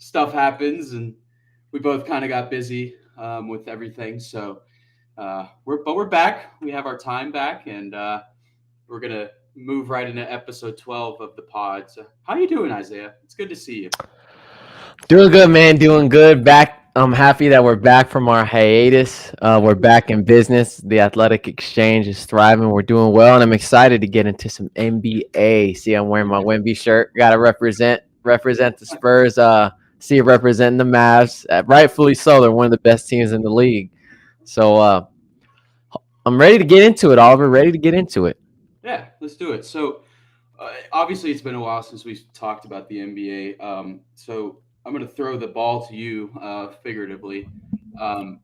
stuff happens, and we both kind of got busy with everything. So we're back. We have our time back, and we're gonna move right into episode 12 of the pod. So how you doing, Isaiah? It's good to see you. Doing good, man. Doing good. Back. I'm happy that we're back from our hiatus. We're back in business. The athletic exchange is thriving. We're doing well, and I'm excited to get into some NBA. See, I'm wearing my Wemby shirt. Got to represent the Spurs. See, representing the Mavs. Rightfully so. They're one of the best teams in the league. So I'm ready to get into it, Oliver. Ready to get into it. Yeah, let's do it. So obviously, it's been a while since we've talked about the NBA. So I'm going to throw the ball to you, figuratively.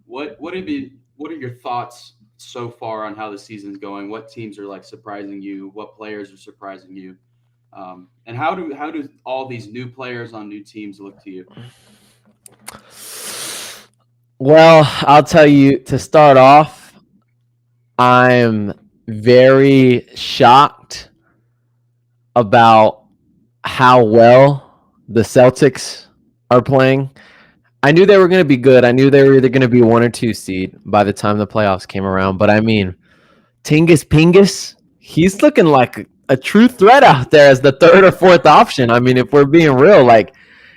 What are your thoughts so far on how the season's going? What teams are like surprising you? What players are surprising you? And how do all these new players on new teams look to you? Well, I'll tell you to start off, I'm very shocked about how well the Celtics are playing. I knew they were going to be good. I knew they were either going to be one or two seed by the time the playoffs came around. But I mean, Tingus Pingus, he's looking like a true threat out there as the third or fourth option. I mean, if we're being real, like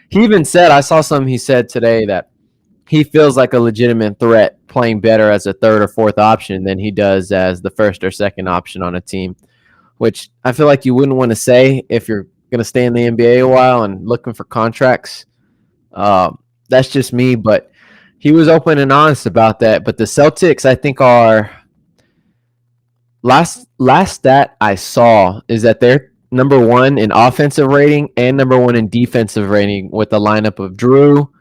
he even said, I saw something he said today that he feels like a legitimate threat playing better as a third or fourth option than he does as the first or second option on a team, which I feel like you wouldn't want to say if you're going to stay in the NBA a while and looking for contracts. That's just me, but he was open and honest about that. But the Celtics, I think, are last stat I saw is that they're number one in offensive rating and number one in defensive rating with the lineup of Drew,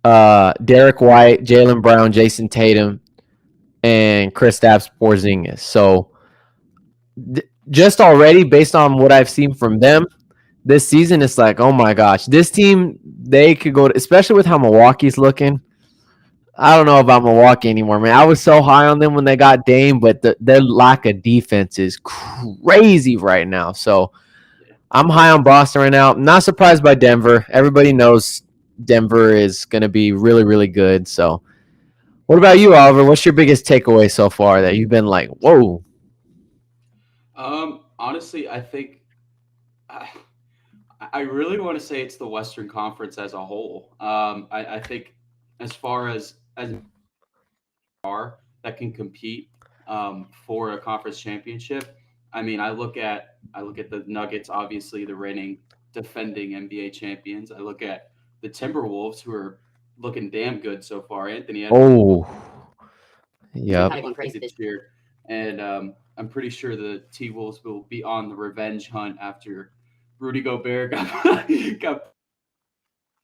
Derek White, Jaylen Brown, Jason Tatum, and Kristaps Porzingis. So just already based on what I've seen from them this season, it's like, oh my gosh, this team, they could go to, especially with how Milwaukee's looking. I don't know about Milwaukee anymore, man. I was so high on them when they got Dame, but their lack of defense is crazy right now. So I'm high on Boston right now. I'm not surprised by Denver. Everybody knows Denver is going to be really, really good. So what about you, Oliver? What's your biggest takeaway so far that you've been like, whoa? Honestly, I think I really want to say it's the Western Conference as a whole. I think as far as are that can compete for a conference championship. I mean, I look at the Nuggets, obviously the reigning defending NBA champions. I look at the Timberwolves, who are looking damn good so far. Anthony Edwards Oh, been yep. kind of going crazy this year, and I'm pretty sure the T Wolves will be on the revenge hunt after Rudy Gobert got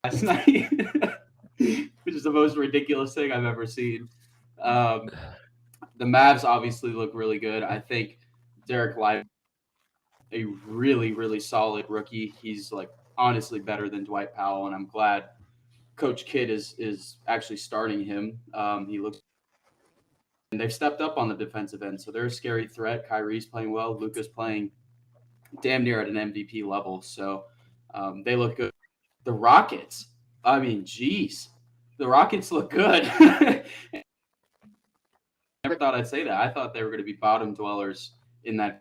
last night, which is the most ridiculous thing I've ever seen. Um, the Mavs obviously look really good. I think Derek Lively, a really, really solid rookie. He's like honestly better than Dwight Powell, and I'm glad Coach Kidd is actually starting him. He looks and they've stepped up on the defensive end, so they're a scary threat. Kyrie's playing well. Luka's playing damn near at an MVP level, so they look good. The Rockets, I mean, geez, the Rockets look good. Never thought I'd say that. I thought they were going to be bottom dwellers in that.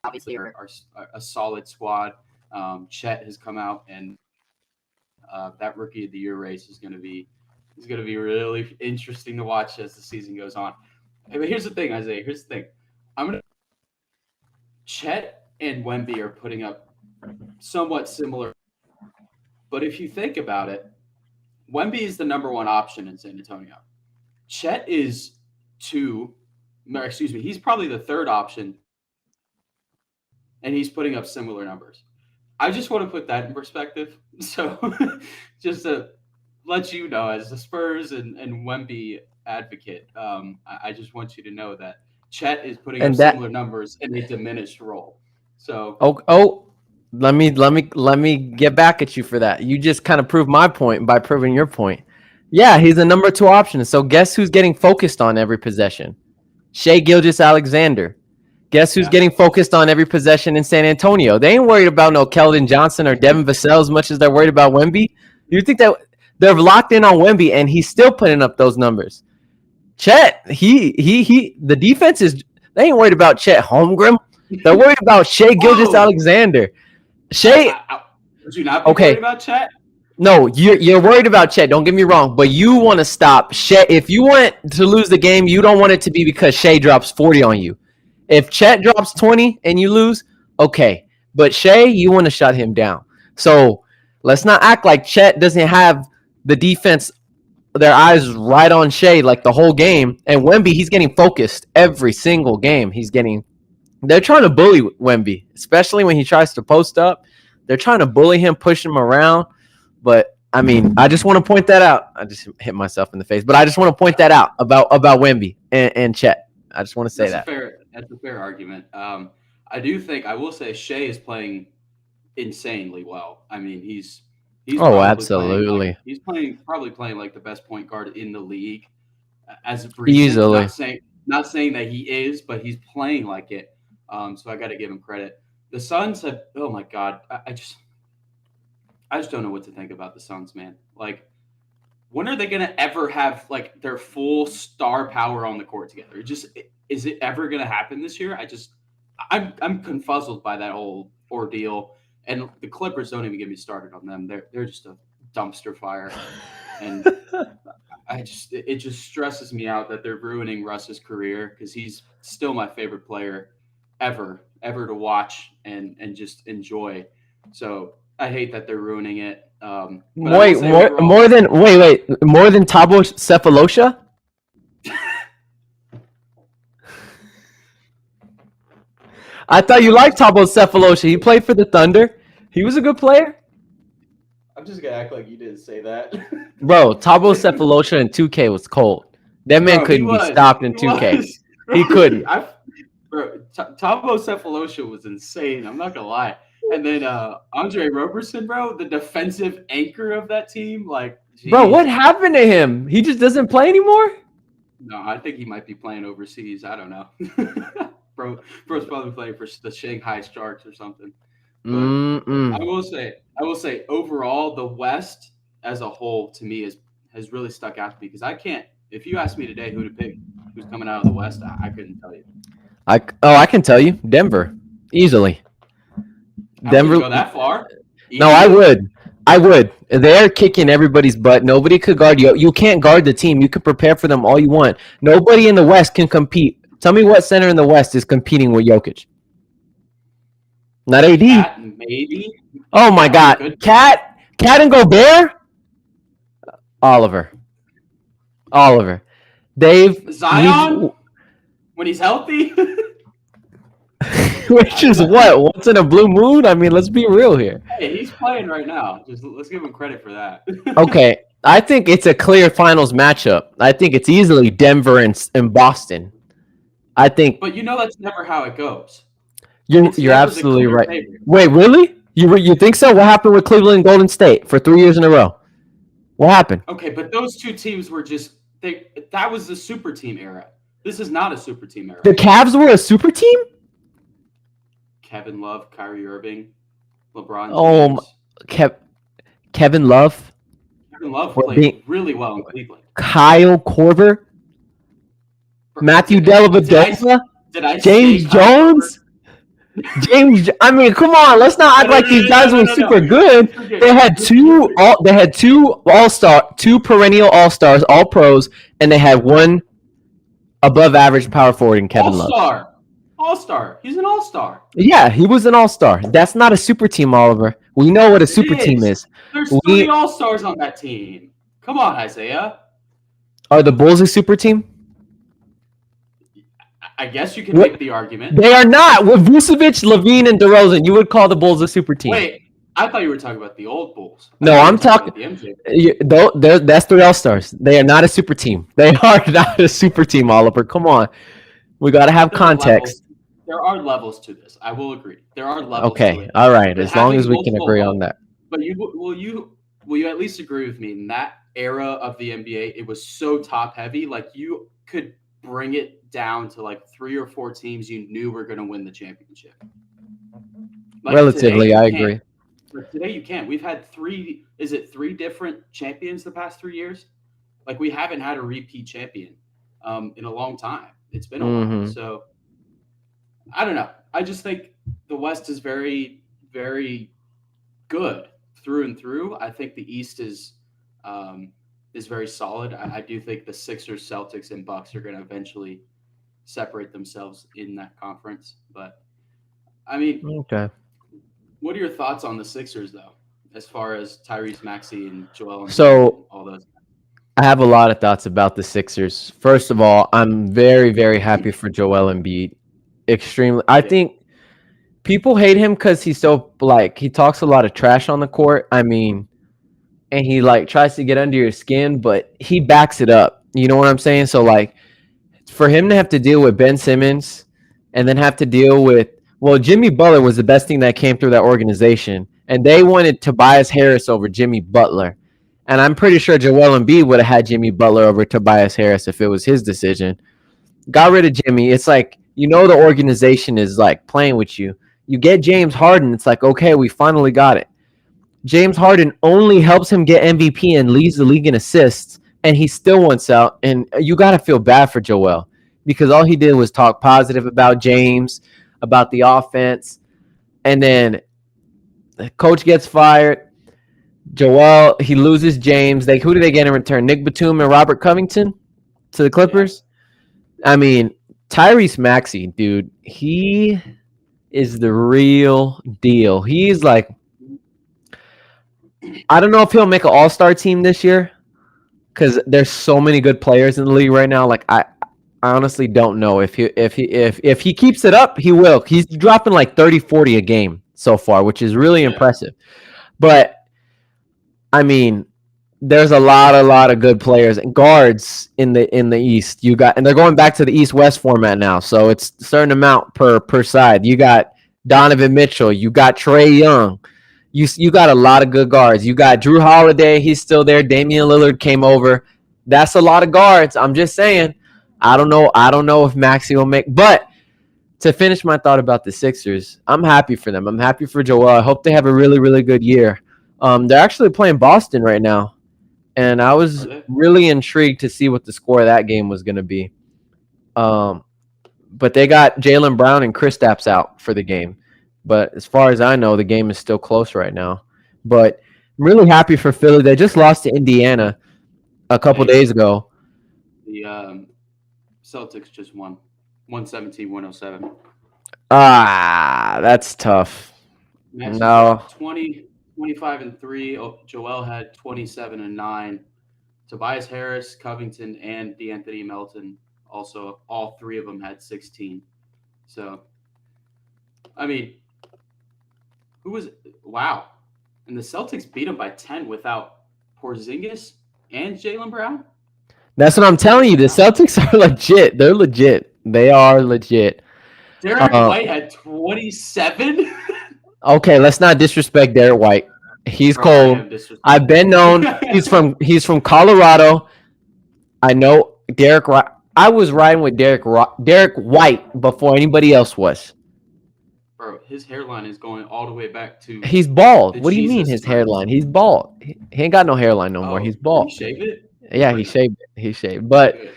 Obviously, are a solid squad. Chet has come out, and that Rookie of the Year race is going to be really interesting to watch as the season goes on. But here's the thing, Isaiah. Here's the thing. I'm gonna Chet and Wemby are putting up somewhat similar, but if you think about it, Wemby is the number one option in San Antonio. Chet is two, or excuse me, he's probably the third option, and he's putting up similar numbers. I just want to put that in perspective. So just to let you know, as a Spurs and Wemby advocate, I just want you to know that Chet is putting up And that similar numbers in a diminished role. So oh, let me get back at you for that. You just kind of proved my point by proving your point. Yeah, he's the number two option. So guess who's getting focused on every possession? Shea Gilgeous-Alexander. Guess who's getting focused on every possession in San Antonio? They ain't worried about no Keldon Johnson or Devin Vassell as much as they're worried about Wemby. You think that they're locked in on Wemby and he's still putting up those numbers? Chet, the defense is. They ain't worried about Chet Holmgren. They're worried about Shai Gilgeous-Alexander. Shai. Would you not be worried about Chet? No, you're worried about Chet. Don't get me wrong, but you want to stop Shai. If you want to lose the game, you don't want it to be because Shai drops 40 on you. If Chet drops 20 and you lose, okay. But Shai, you want to shut him down. So let's not act like Chet doesn't have the defense, their eyes right on Shai like the whole game. And Wemby, he's getting focused every single game. They're trying to bully Wemby, especially when he tries to post up. They're trying to bully him, push him around. But I mean, I just want to point that out. I just hit myself in the face, but I just want to point that out about Wemby and Chet. I just want to say that's a fair argument. I will say Shai is playing insanely well. I mean, he's absolutely. He's probably playing like the best point guard in the league as of recent. Easily. Not saying that he is, but he's playing like it. So I got to give him credit. The Suns have. Oh my God, I just don't know what to think about the Suns, man. Like, when are they gonna ever have like their full star power on the court together? Is it ever gonna happen this year? I'm confuzzled by that whole ordeal. And the Clippers, don't even get me started on them. They're just a dumpster fire. And it just stresses me out that they're ruining Russ's career because he's still my favorite player ever to watch and just enjoy. So I hate that they're ruining it. More than Thabo Sefolosha? I thought you liked Thabo Sefolosha. He played for the Thunder. He was a good player. I'm just gonna act like you didn't say that. Bro, Thabo Sefolosha in 2K was cold. That man couldn't be stopped in 2K. He couldn't. Thabo Sefolosha was insane. I'm not gonna lie. And then Andre Roberson, bro, the defensive anchor of that team. Like, geez. Bro, what happened to him? He just doesn't play anymore? No, I think he might be playing overseas. I don't know. Bro's probably playing for the Shanghai Sharks or something. I will say, overall, the West as a whole to me has really stuck out to me because I can't. If you ask me today who to pick, who's coming out of the West, I couldn't tell you. I can tell you, Denver, easily. Denver go that far? No, I would. They're kicking everybody's butt. Nobody could guard you. You can't guard the team. You can prepare for them all you want. Nobody in the West can compete. Tell me what center in the West is competing with Jokic. Not AD. Cat, maybe. Oh my God, Cat and Gobert. Oliver. Dave. Zion when he's healthy. Which is what? Once in a blue moon? I mean, let's be real here. Hey, he's playing right now. Let's give him credit for that. Okay. I think it's a clear finals matchup. I think it's easily Denver and Boston. But that's never how it goes. You're absolutely right. Favorite. Wait, really? You think so? What happened with Cleveland and Golden State for 3 years in a row? What happened? Okay, but those two teams were that was the super team era. This is not a super team era. The Cavs were a super team? Kevin Love, Kyrie Irving, LeBron James. Kevin Love? Kevin Love played really well in Cleveland. Kyle Korver? Matthew Dellavedova? James Jones? I mean, come on. Let's not act like these guys were super good. They had two perennial all-stars, all pros, and they had one above average power forward in Kevin Love. All-star. He's an all-star. Yeah, he was an all-star. That's not a super team, Oliver. We know what a super team is. There's 3 all-stars on that team. Come on, Isaiah. Are the Bulls a super team? I guess you can make the argument. They are not. With Vucevic, Levine, and DeRozan, you would call the Bulls a super team. Wait, I thought you were talking about the old Bulls. No, I'm talking. That's 3 all-stars. They are not a super team. They are not a super team, Oliver. Come on. We got to have context. There are levels to this. I will agree. There are levels. Okay, all right. As long as we can agree on that. But will you at least agree with me? In that era of the NBA, it was so top heavy. Like you could bring it down to like 3 or 4 teams you knew were going to win the championship. Like today, Relatively, you I can't. agree. But today, you can't. We've had three. Is it 3 different champions the past 3 years? Like we haven't had a repeat champion in a long time. It's been a while. Hmm. So I don't know. I just think the West is very, very good through and through. I think the East is very solid. I do think the Sixers, Celtics, and Bucks are going to eventually separate themselves in that conference. But I mean, Okay. what are your thoughts on the Sixers though, as far as Tyrese Maxey and Joel Embiid and So all those? I have a lot of thoughts about the Sixers. First of all, I'm very, very happy for Joel Embiid. Extremely. I Yeah, think people hate him because he's so like he talks a lot of trash on the court. I mean, and he like tries to get under your skin, but he backs it up. You know what I'm saying? So like for him to have to deal with Ben Simmons and then have to deal with Jimmy Butler was the best thing that came through that organization, and they wanted Tobias Harris over Jimmy Butler, and I'm pretty sure Joel Embiid would have had Jimmy Butler over Tobias Harris if it was his decision. Got rid of Jimmy. It's like the organization is like playing with you. You get James Harden. It's like okay, we finally got it. James Harden only helps him get MVP and leads the league in assists, and he still wants out. And you got to feel bad for Joel because all he did was talk positive about James, about the offense, and then the coach gets fired. Joel he loses James. Who do they get in return? Nick Batum and Robert Covington to the yeah, Clippers. I mean Tyrese Maxey, dude, he is the real deal. He's like I don't know if he'll make an all-star team this year because there's so many good players in the league right now. Like I honestly don't know if he keeps it up, he will. He's dropping like 30, 40 a game so far, which is really yeah, impressive. But I mean, there's a lot of good players and guards in the East. You got and they're going back to the East-West format now, so it's a certain amount per side. You got Donovan Mitchell, you got Trey Young. You got a lot of good guards. You got Drew Holiday. He's still there. Damian Lillard came over. That's a lot of guards. I'm just saying. I don't know. I don't know if Maxey will make. But to finish my thought about the Sixers, I'm happy for them. I'm happy for Joel. I hope they have a really, really good year. They're actually playing Boston right now, and I are was they? really intrigued to see what the score of that game was going to be. Um, but they got Jaylen Brown and Kristaps out for the game. But as far as I know, the game is still close right now. But I'm really happy for Philly. They just lost to Indiana a couple Hey, days ago. the Celtics just won 117-107. That's tough. Maxey No, dropped 20, 25 and 3. Joel had 27 and 9. Tobias Harris, Covington, and DeAnthony Melton also, all three of them had 16. So, I mean, who was, wow. And the Celtics beat them by 10 without Porzingis and Jaylen Brown? that's what I'm telling you. The Wow. Celtics are legit. They're legit. They are legit. Derek Uh, White had 27? okay, let's not disrespect Derek White. He's Bro, I cold. am I've been known. disrespectful. He's from Colorado. I know Derek. I was riding with Derek White before anybody else was. Bro, his hairline is going all the way back to He's bald. the What do you mean Jesus his times. hairline? He's bald. He ain't got no hairline no more. Oh, He's did he bald. shave it? Yeah, he Pretty shaved it. He shaved. good.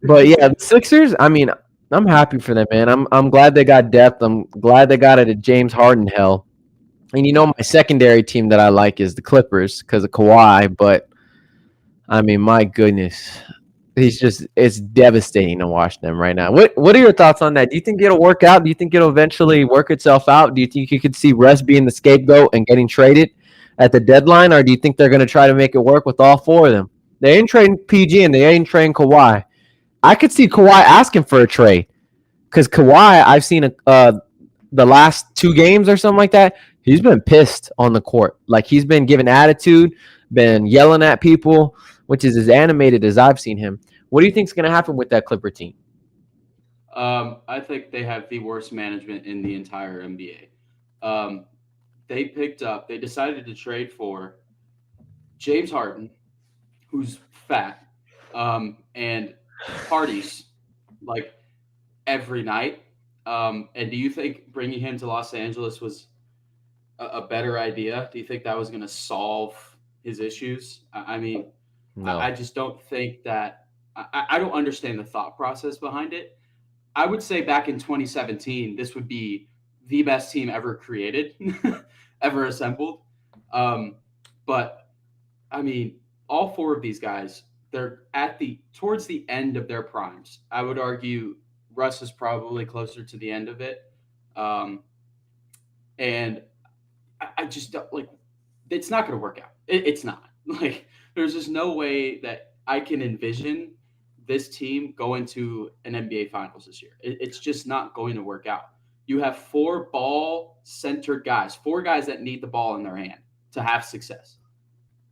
But yeah, the Sixers. I mean, I'm happy for them, man. I'm glad they got depth. I'm glad they got it at James Harden hell. And Yeah. my secondary team that I like is the Clippers because of Kawhi. But I mean, my goodness, it's devastating to watch them right now. What are your thoughts on that? Do you think it'll work out? Do you think it'll eventually work itself out? Do you think you could see Russ being the scapegoat and getting traded at the deadline, or do you think they're going to try to make it work with all four of them? They ain't trading PG and they ain't trading Kawhi. I could see Kawhi asking for a trade because Kawhi, I've seen the last 2 games or something like that. He's been pissed on the court. Like he's been giving attitude, been yelling at people, which is as animated as I've seen him. What do you think is going to happen with that Clipper team? I think they have the worst management in the entire NBA. They decided to trade for James Harden, who's fat, and parties. Like every night. And do you think bringing him to Los Angeles was a better idea? Do you think that was going to solve his issues? I mean, I No. just don't think that. I don't understand the thought process behind it. I would say back in 2017, this would be the best team ever created, ever assembled. Um, but I mean, all four of these guys, they're at the towards the end of their primes. I would argue Russ is probably closer to the end of it. Um, and I just don't like it's not going to work out. It's not. Like there's just no way that I can envision this team going to an NBA Finals this year. It's just not going to work out. You have four ball centered guys, four guys that need the ball in their hand to have success.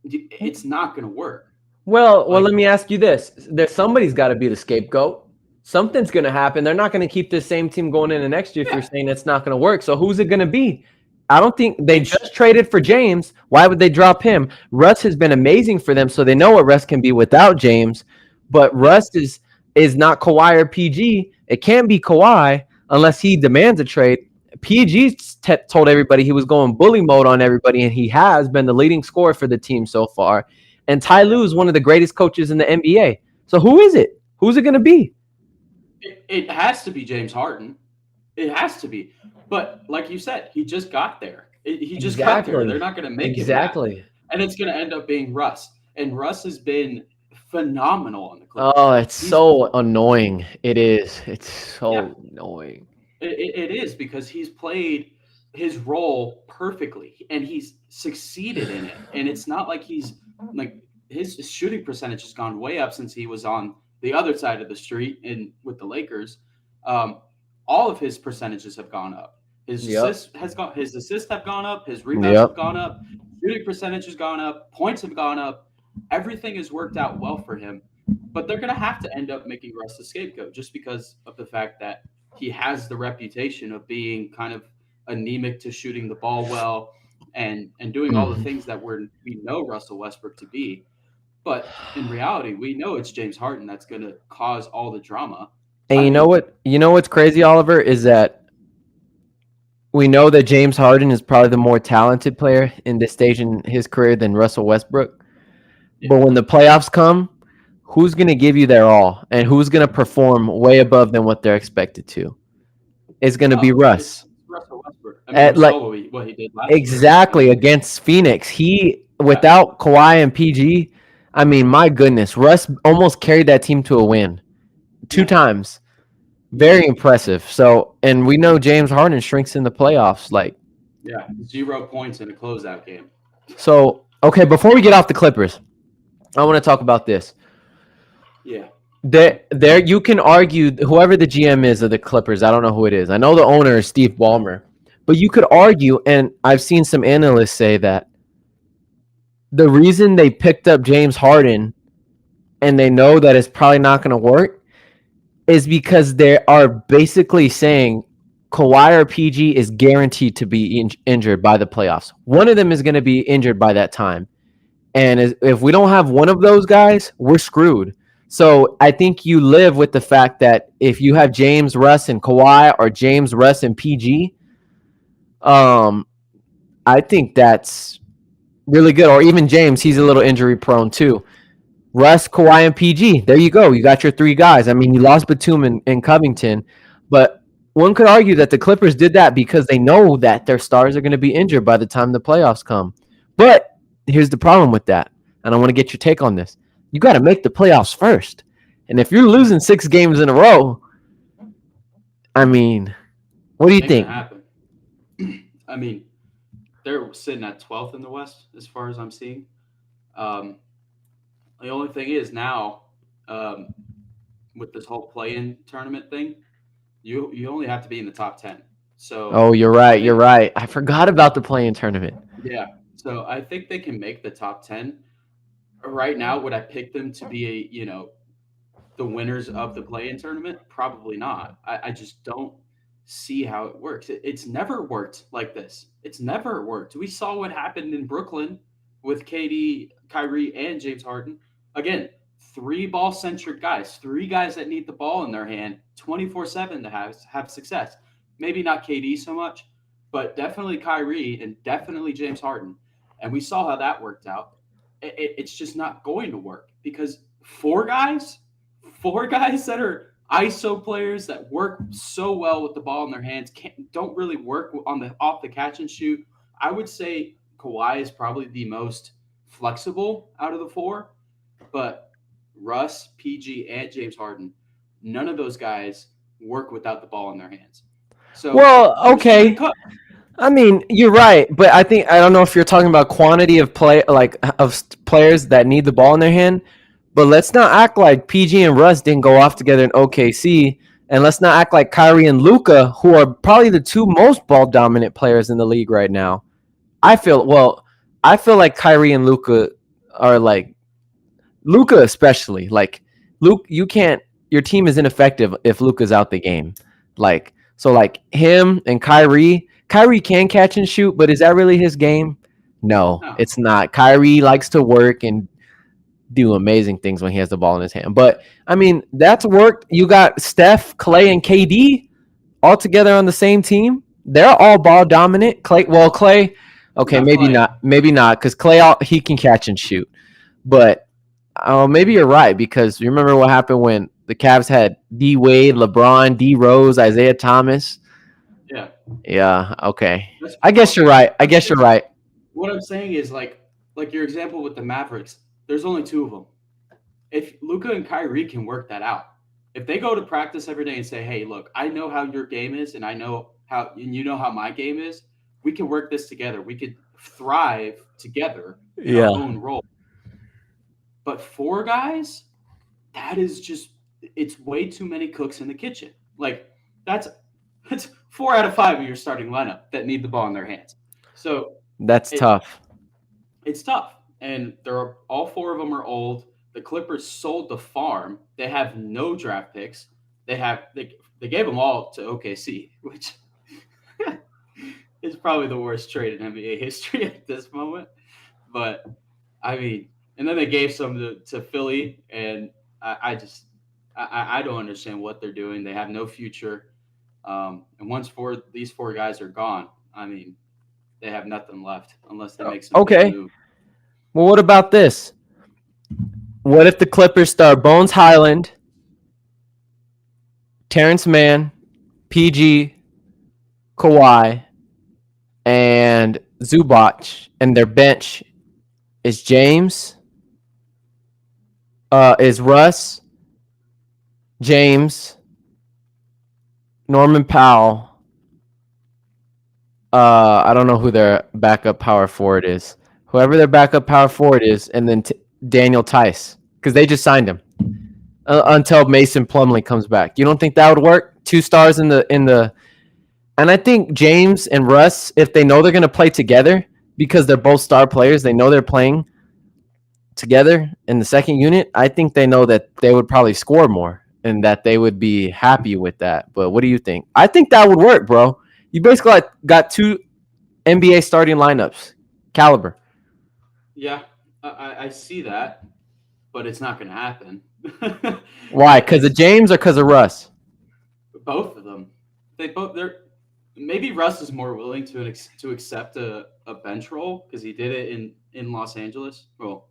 It's not going to work. Well, let Like me ask you this: somebody's got to be the scapegoat. Something's going to happen. They're not going to keep this same team going into next year if you're yeah, saying it's not going to work. So who's it going to be? I don't think they it's just traded for James. Why would they drop him? Russ has been amazing for them, so they know what Russ can be without James. But yeah. Russ is not Kawhi or PG. It can't be Kawhi unless he demands a trade. PG told everybody he was going bully mode on everybody, and he has been the leading scorer for the team so far. And Ty Lue is one of the greatest coaches in the NBA. So who is it? Who's it going to be? It has to be James Harden. It has to be. But like you said, he just got there. He just got there. They're Exactly. not going to make him that. Exactly. And it's going to end up being Russ. And Russ has been phenomenal on the Oh, Clippers. it's He's so annoying. It is. It's yeah, so annoying. it is because he's played his role perfectly and he's succeeded in it. And it's not like he's like his shooting percentage has gone way up since he was on the other side of the street in with the Lakers. Um, all of his percentages have gone up. Yep. His assists have gone up, his rebounds have Yep. gone up, shooting percentage has gone up, points have gone up. Everything has worked out well for him. But they're gonna have to end up making Russ the scapegoat just because of the fact that he has the reputation of being kind of anemic to shooting the ball well and doing all the Mhm. things that we know Russell Westbrook to be. But in reality, we know it's James Harden that's going to cause all the drama. And I you know mean, what? You know what's crazy, Oliver, is that we know that James Harden is probably the more talented player in this stage in his career than Russell Westbrook. yeah. But when the playoffs come, who's going to give you their all and who's going to perform way above than what they're expected to? It's going to be Oh, Russ. it's Russell Westbrook. I mean, we At like saw what he did last year. exactly against Phoenix. He Yeah, without Kawhi and PG, I mean, my goodness, Russ almost carried that team to a win two yeah, times. yeah, Very impressive. So, and we know James Harden shrinks in the playoffs. Like, yeah. 0 points in a closeout game. so okay. Before we get off the Clippers, I want to talk about this. Yeah. There, you can argue whoever the GM is of the Clippers. I don't know who it is. I know the owner is Steve Ballmer, but you could argue, and I've seen some analysts say that the reason they picked up James Harden and they know that it's probably not going to work is because they are basically saying Kawhi or PG is guaranteed to be injured by the playoffs. One of them is going to be injured by that time. And if we don't have one of those guys, we're screwed. So I think you live with the fact that if you have James, Russ, and Kawhi, or James, Russ, and PG, um, I think that's really good. Or even James, he's a little injury prone too. Russ, Kawhi, and PG. There you go. You got your three guys. I mean, you lost Batum and Covington, but one could argue that the Clippers did that because they know that their stars are going to be injured by the time the playoffs come. But here's the problem with that, and I want to get your take on this. You got to make the playoffs first. And if you're losing 6 games in a row, I mean, what do you Ain't gonna think? happen. I mean, they're sitting at 12th in the West as far as I'm seeing. Um, the only thing is now, um, with this whole play-in tournament thing, you only have to be in the top 10. So Oh, you're I right. You're think right. I forgot about the play-in tournament. yeah. So I think they can make the top 10. Right now, would I pick them to be the winners of the play-in tournament? Probably not. I just don't see how it works. It's never worked like this. It's never worked. We saw what happened in Brooklyn with KD, Kyrie, and James Harden. Again, three ball-centric guys, three guys that need the ball in their hand 24/7 to have success. Maybe not KD so much, but definitely Kyrie and definitely James Harden. And we saw how that worked out. It's just not going to work because four guys that are ISO players that work so well with the ball in their hands don't really work on the off the catch and shoot. I would say Kawhi is probably the most flexible out of the four, but Russ, PG, and James Harden, none of those guys work without the ball in their hands. So Well, there's too many okay. cuts. I mean, you're right, but I don't know if you're talking about quantity of players that need the ball in their hand, but let's not act like PG and Russ didn't go off together in OKC, and let's not act like Kyrie and Luka, who are probably the two most ball dominant players in the league right now. I feel like Kyrie and Luka are like Luka especially. Like Luke, your team is ineffective if Luka's out the game. Like him and Kyrie. Kyrie can catch and shoot, but is that really his game? No, No. it's not. Kyrie likes to work and do amazing things when he has the ball in his hand. But I mean, that's worked. You got Steph, Clay, and KD all together on the same team. They're all ball dominant. Clay, okay, No, maybe Clay. not, because Clay he can catch and shoot. But maybe you're right, because you remember what happened when the Cavs had D Wade, LeBron, D Rose, Isaiah Thomas. Yeah. Yeah. Okay. That's I guess you're right. What I'm saying is like your example with the Mavericks, there's only two of them. If Luka and Kyrie can work that out, if they go to practice every day and say, "Hey, look, I know how your game is, and you know how my game is. We can work this together. We could thrive together in our own role." But four guys, that is just it's way too many cooks in the kitchen. Like that's 4 out of 5 of your starting lineup that need the ball in their hands. So That's tough. it's tough, and all four of them are old. The Clippers sold the farm. They have no draft picks. They gave them all to OKC, which is probably the worst trade in NBA history at this moment. But I mean, and then they gave some to Philly, and I don't understand what they're doing. They have no future. And once these four guys are gone, I mean, they have nothing left unless they make some big move. Well, what about this? What if the Clippers start Bones Highland, Terrence Mann, PG, Kawhi, and Zubac, and their bench is James, is Russ, James, Norman Powell. I don't know who their backup power forward is. Whoever their backup power forward is, and then Daniel Tice, because they just signed him until Mason Plumlee comes back. You don't think that would work? 2 stars in the, and I think James and Russ, if they know they're going to play together, because they're both star players, they know they're playing together in the second unit. I think they know that they would probably score more and that they would be happy with that. But what do you think? I think that would work, bro. You basically got 2 NBA starting lineups caliber. Yeah, I see that, but it's not going to happen. Why? Because of James or because of Russ? Both of them. Maybe Russ is more willing to accept a bench role because he did it in Los Angeles. Well,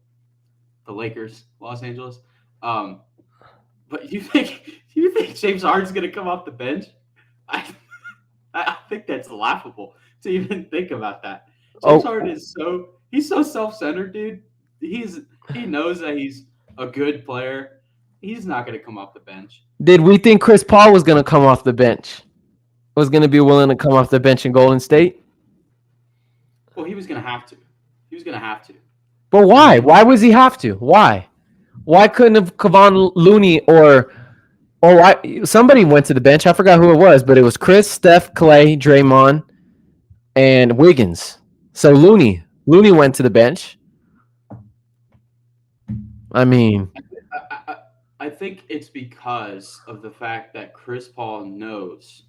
the Lakers, Los Angeles. But you think James Harden's going to come off the bench? I think that's laughable to even think about that. James Harden is he's so self-centered, dude. He knows that he's a good player. He's not going to come off the bench. Did we think Chris Paul was going to come off the bench? Was going to be willing to come off the bench in Golden State? Well, he was going to have to. But why? Why was he have to? Why? Why couldn't have Kevon Looney or somebody went to the bench? I forgot who it was, but it was Chris, Steph, Clay, Draymond, and Wiggins. So Looney went to the bench. I mean, I think it's because of the fact that Chris Paul knows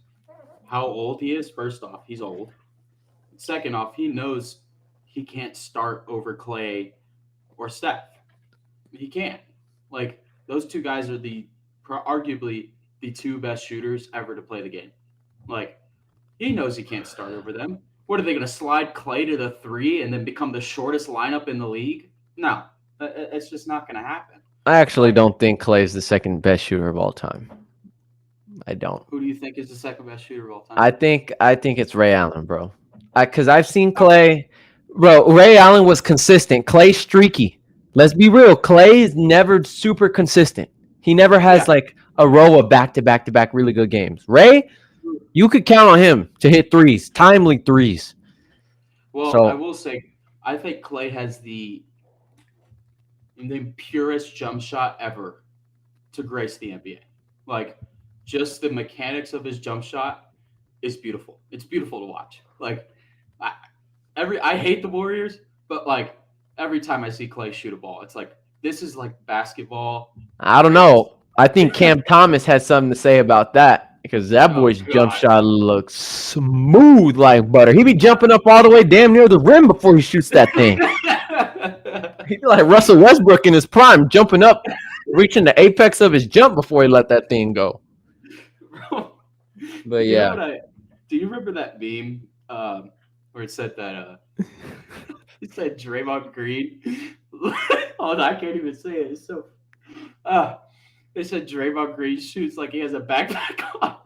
how old he is. First off, he's old. Second off, he knows he can't start over Clay or Steph. He can't. Like those two guys are arguably the two best shooters ever to play the game. Like he knows he can't start over them. What are they going to slide Clay to the three and then become the shortest lineup in the league? No, it's just not going to happen. I actually don't think Clay is the second best shooter of all time. I don't. Who do you think is the second best shooter of all time? I think it's Ray Allen, bro. Because I've seen Clay. Bro, Ray Allen was consistent. Clay streaky. Let's be real. Clay is never super consistent. He never has like a row of back-to-back-to-back really good games. Ray, you could count on him to hit threes, timely threes. Well, I will say, I think Clay has the purest jump shot ever to grace the NBA. Like, just the mechanics of his jump shot is beautiful. It's beautiful to watch. Like, I hate the Warriors, but like every time I see Clay shoot a ball, it's like this is like basketball. I don't know. I think Cam Thomas has something to say about that because that boy's jump shot looks smooth like butter. He be jumping up all the way damn near the rim before he shoots that thing. He's like Russell Westbrook in his prime, jumping up, reaching the apex of his jump before he let that thing go. But yeah. Do you remember that meme where it said that it said Draymond Green? Oh, I can't even say it. It's so they said Draymond Green shoots like he has a backpack on.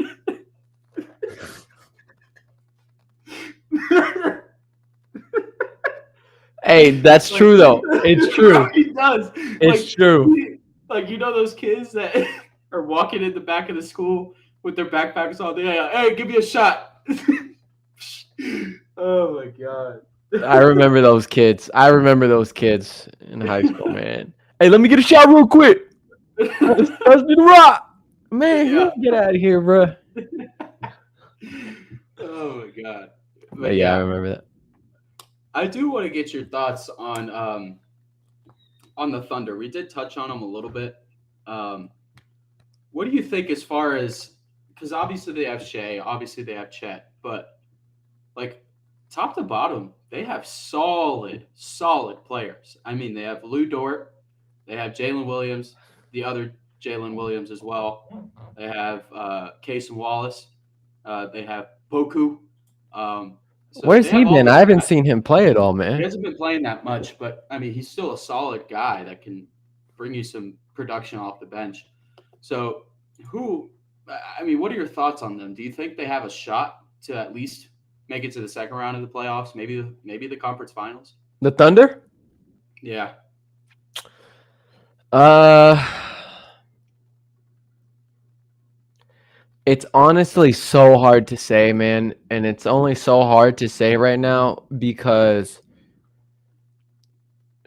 Hey, that's true though. It's true. He does. It's true. Like those kids that are walking in the back of the school with their backpacks on. They're like, hey, give me a shot. Oh my god. I remember those kids. In high school, man. Hey, let me get a shot real quick. Let's do the rock. Man, get out of here, bro. Oh my god. But yeah, I remember that. I do want to get your thoughts on the Thunder. We did touch on them a little bit. What do you think as far as, because obviously they have Shea, obviously they have Chet, but like top to bottom, they have solid players. I mean, they have Lou Dort, they have Jalen Williams, the other Jalen Williams as well. They have Casey Wallace. They have Poku. So where's he been? I haven't seen him play at all, man. He hasn't been playing that much, but I mean, he's still a solid guy that can bring you some production off the bench. So, what are your thoughts on them? Do you think they have a shot to at least make it to the second round of the playoffs? Maybe the conference finals? The Thunder? Yeah. It's honestly so hard to say, man. And it's only so hard to say right now because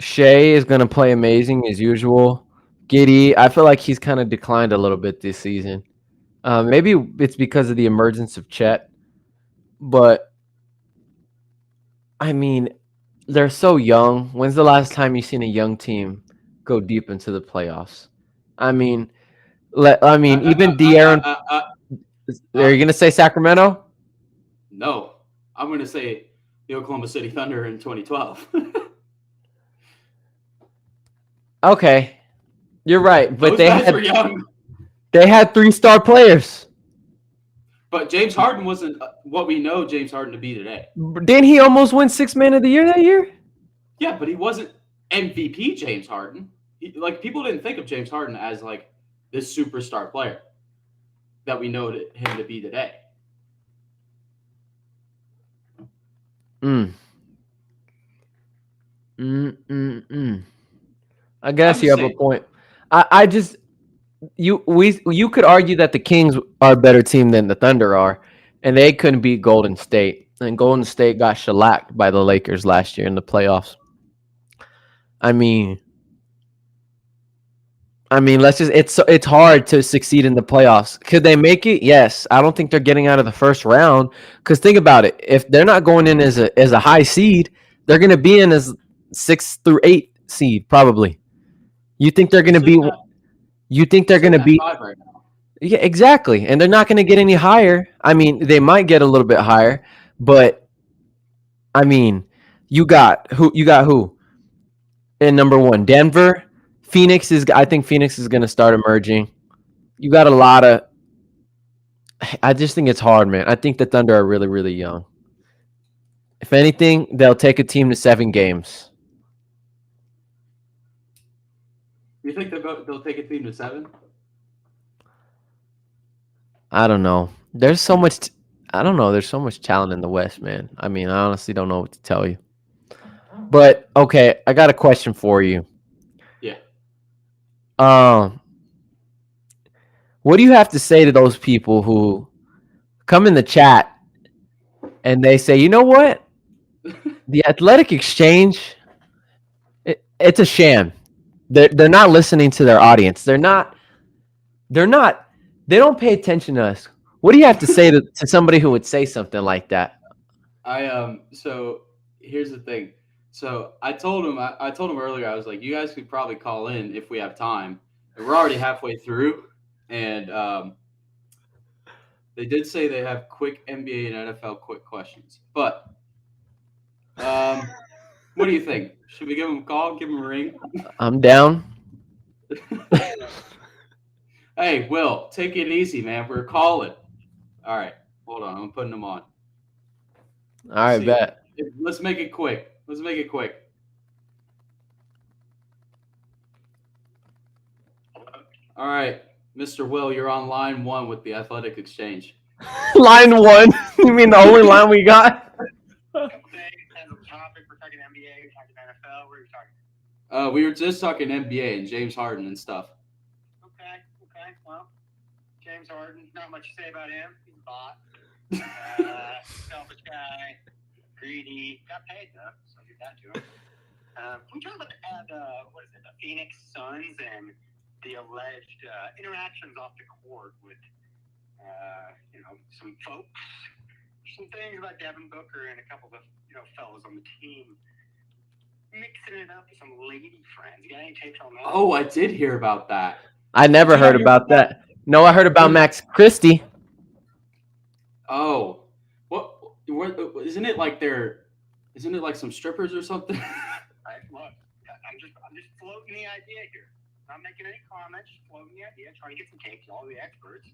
Shea is going to play amazing as usual. Giddey, I feel like he's kind of declined a little bit this season. Maybe it's because of the emergence of Chet. But, I mean, they're so young. When's the last time you've seen a young team go deep into the playoffs? I mean, even De'Aaron. Are you going to say Sacramento? No. I'm going to say the Oklahoma City Thunder in 2012. Okay. You're right. But Those guys were young. They had 3-star players. But James Harden wasn't what we know James Harden to be today. Didn't he almost win Sixth Man of the Year that year? Yeah, but he wasn't MVP James Harden. People didn't think of James Harden as like this superstar player that we know him to be today. I guess you have a point. You could argue that the Kings are a better team than the Thunder are, and they couldn't beat Golden State. And Golden State got shellacked by the Lakers last year in the playoffs. I mean, it's hard to succeed in the playoffs. Could they make it? Yes. I don't think they're getting out of the first round. Because think about it. If they're not going in as a high seed, they're going to be in as 6 through 8 seed probably. You think they're going to be? You think they're going to be? Right now. Yeah, exactly. And they're not going to get any higher. I mean, they might get a little bit higher, but I mean, you got who? In number 1, Denver, I think Phoenix is going to start emerging. You got a lot of. I just think it's hard, man. I think the Thunder are really, really young. If anything, they'll take a team to 7 games. You think they'll take a team to 7? I don't know. There's so much. I don't know. There's so much talent in the West, man. I mean, I honestly don't know what to tell you. But okay, I got a question for you. Yeah. What do you have to say to those people who come in the chat and they say, you know what? The Athletic Exchange, it's a sham. They're not listening to their audience. They don't pay attention to us. What do you have to say to somebody who would say something like that? So here's the thing. So I told him earlier, I was like, you guys could probably call in if we have time. And we're already halfway through. And they did say they have quick NBA and NFL quick questions. But what do you think? Should we give them a call? Give them a ring? I'm down. Hey, Will, take it easy, man. We're calling. All right. Hold on. I'm putting them on. All right, bet. Let's make it quick. All right. Mr. Will, you're on line 1 with the Athletic Exchange. Line 1? You mean the only line we got? Topic, we're talking NBA, we're talking NFL, what are we talking? We were just talking NBA and James Harden and stuff. Okay. Well, James Harden, not much to say about him. He's a bot. Selfish guy, greedy, got paid though, so do that to him. Can we talk about the Phoenix Suns and the alleged interactions off the court with, some folks, some things about Devin Booker and a couple of fellas on the team mixing it up with some lady friends. You got any takes on that? Oh, I did hear about that. I never heard about that. No, I heard about Max Christie. Oh, what? Isn't it like some strippers or something? Look, I'm just floating the idea here. Not making any comments, just floating the idea, trying to get some takes from all the experts.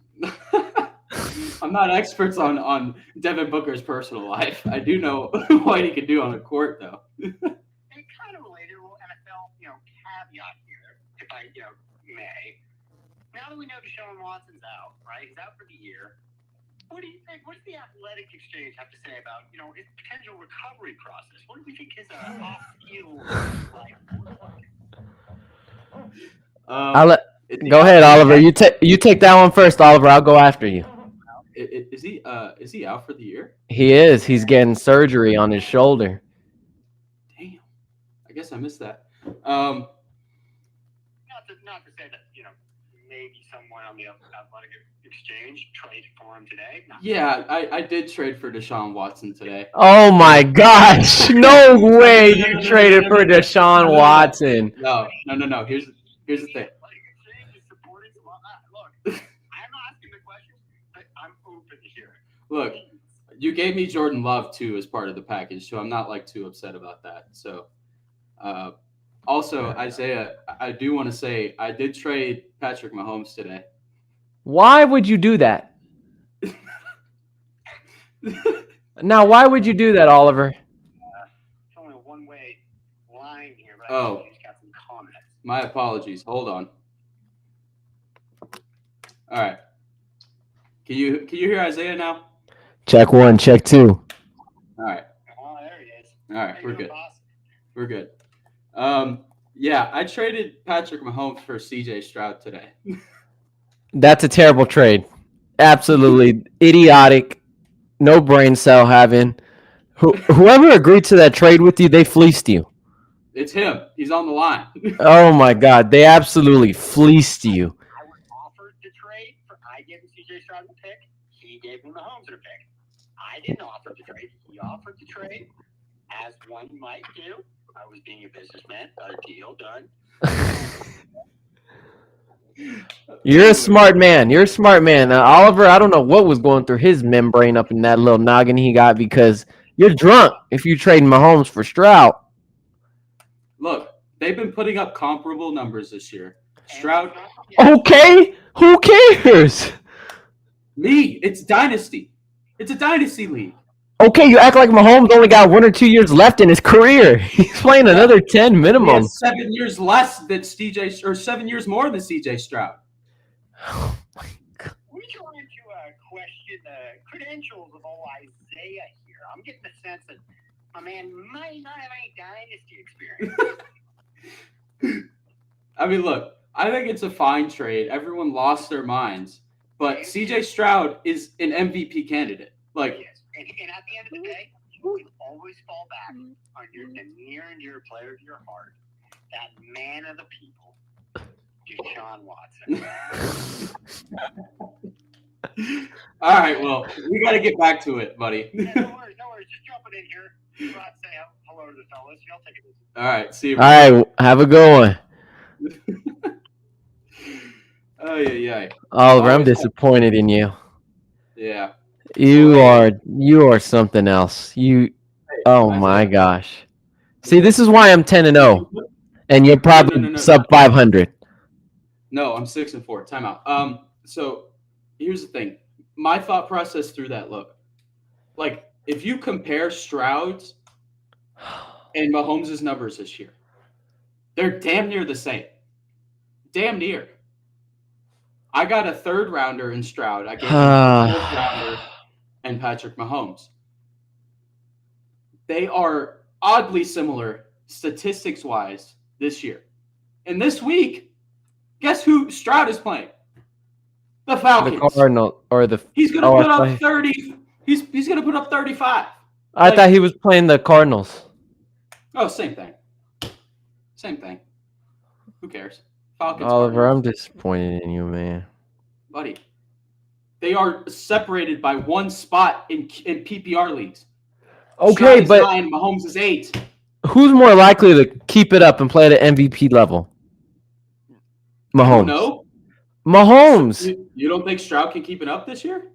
I'm not experts on Devin Booker's personal life. I do know what he can do on the court, though. And kind of related, a little NFL, caveat here, if I, may. Now that we know Deshaun Watson's out, right? He's out for the year. What do you think? What does the Athletic Exchange have to say about, his potential recovery process? What do you think his off-field life looks like? Go ahead, Oliver. You take that one first, Oliver. I'll go after you. Is he out for the year? He is. He's getting surgery on his shoulder. Damn. I guess I missed that. Not to say that maybe someone on the Athletic Exchange traded for him today. Yeah, I did trade for Deshaun Watson today. Oh my gosh! No way you traded for Deshaun Watson. No. Here's the thing. Look, I'm asking the question, but I'm open to hearing. Look, you gave me Jordan Love too as part of the package, so I'm not too upset about that. So, also Isaiah, I do want to say I did trade Patrick Mahomes today. Why would you do that? Now, why would you do that, Oliver? It's only a one-way line here, but I just got some comments. My apologies. Hold on. All right. Can you hear Isaiah now? Check 1, check 2. All right. Oh, there he is. All right, we're good. We're good. Yeah, I traded Patrick Mahomes for CJ Stroud today. That's a terrible trade. Absolutely idiotic. No brain cell having. Whoever agreed to that trade with you, they fleeced you. It's him. He's on the line. Oh my God, they absolutely fleeced you. I was offered the trade. I gave him CJ Stroud the pick. He gave me Mahomes the pick. I didn't offer the trade. He offered the trade, as one might do. I was being a businessman. Got a deal done. You're a smart man. Oliver, I don't know what was going through his membrane up in that little noggin he got, because you're drunk if you trading Mahomes for Stroud. Look, They've been putting up comparable numbers this year. Stroud, Okay, who cares? me, it's dynasty. It's a dynasty league. Okay, you act like Mahomes only got 1 or 2 years left in his career. He's playing another 10 He minimum. has 7 years less than CJ, or 7 years more than CJ Stroud. Oh my God. We're trying to question the credentials of old Isaiah here. I'm getting the sense that my man might not have any dynasty experience. I mean, look, I think it's a fine trade. Everyone lost their minds, but CJ Stroud is an MVP candidate. Like, Yes. And at the end of the day, you can always fall back on the near and dear player of your heart, that man of the people, Deshaun Watson. all right, well, we got to get back to it, buddy. Yeah, no worries. Just jumping in here. Go out and say hello to the fellas. Y'all take it easy. All right, see you. All right, have a good one. Oh yeah. Oliver, I'm disappointed in you. Yeah. You are something else. Oh my gosh. See, this is why I'm 10-0, and you're probably No. sub 500. No, I'm 6-4. Timeout. So here's the thing. My thought process through that look, like if you compare Stroud's and Mahomes' numbers this year, they're damn near the same. Damn near. I got a 3rd rounder in Stroud. I gave him a 4th rounder and Patrick Mahomes. They are oddly similar statistics-wise this year. And this week, guess who Stroud is playing? The Falcons. The Cardinal or the. He's gonna put up 30. He's gonna put up 35. I thought he was playing the Cardinals. Oh, same thing. Same thing. Who cares? Falcons. Oliver, Cardinals. I'm disappointed in you, man. Buddy. They are separated by 1 spot in PPR leagues. Okay, Stroud is but 9, Mahomes is 8. who's more likely to keep it up and play at an MVP level? Mahomes. No. Mahomes. You don't think Stroud can keep it up this year?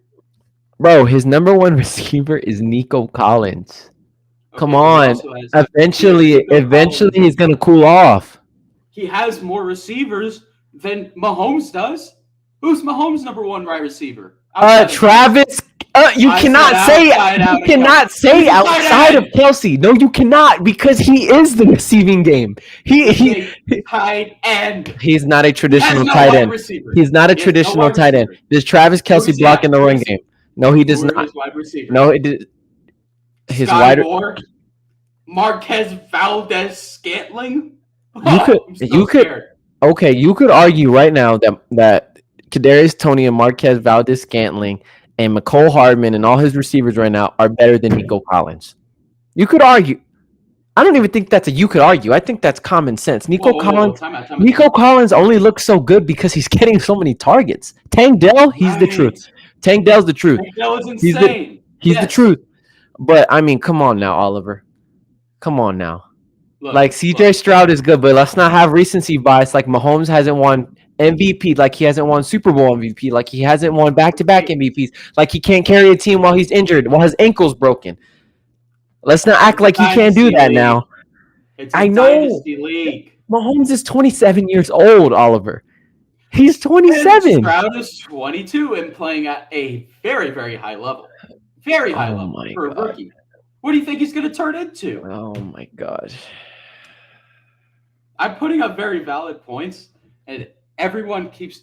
Bro, his number 1 receiver is Nico Collins. Okay, Come but he on. also has- Eventually he's going to cool off. He has more receivers than Mahomes does. Who's Mahomes' number 1 wide receiver? Travis. You I cannot said say outside out of say Kelsey. outside of Kelsey. No, you cannot, because he is the receiving game. Tight end. He's not a traditional Has no tight wide end. receiver. He's not a He has no traditional wide tight end. receiver. Does Travis Kelsey Who's he block in the got? run game? No, he does Who are not. his wide receivers? No, it did. His Sky wide. Moore, Marquez Valdez-Scantling. You could. Okay, you could argue right now that Kadarius Toney and Marquez Valdez-Scantling and McCole Hardman and all his receivers right now are better than Nico Collins. You could argue. I don't even think that's you could argue. I think that's common sense. Nico Collins only looks so good because he's getting so many targets. Tank Dell, he's the truth. Tank Dell's the truth. Tank Dell is insane. He's the truth. But I mean, come on now, Oliver. Come on now. Like CJ Stroud is good, but let's not have recency bias. Like Mahomes hasn't won MVP, like he hasn't won Super Bowl MVP, like he hasn't won back-to-back MVPs, like he can't carry a team while he's injured, while his ankle's broken. Let's not act like he can't do that now. I know. Dynasty league. Mahomes is 27 years old, Oliver. He's 27. Stroud is 22 and playing at a very, very high level. Very high level for a rookie. What do you think he's going to turn into? Oh, my God. I'm putting up very valid points, and everyone keeps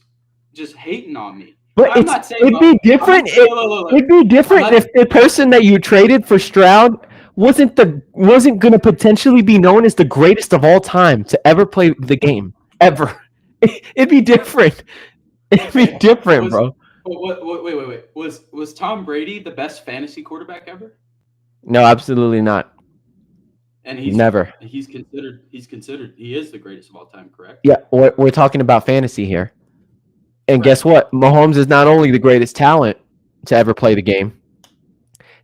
just hating on me. But it'd be different. It'd be different if the person that you traded for Stroud wasn't going to potentially be known as the greatest of all time to ever play the game ever. It'd be different. It'd be different, bro. Wait. Was Tom Brady the best fantasy quarterback ever? No, absolutely not. And he's never. He's considered. He is the greatest of all time. Correct? Yeah, we're talking about fantasy here. And guess what? Mahomes is not only the greatest talent to ever play the game.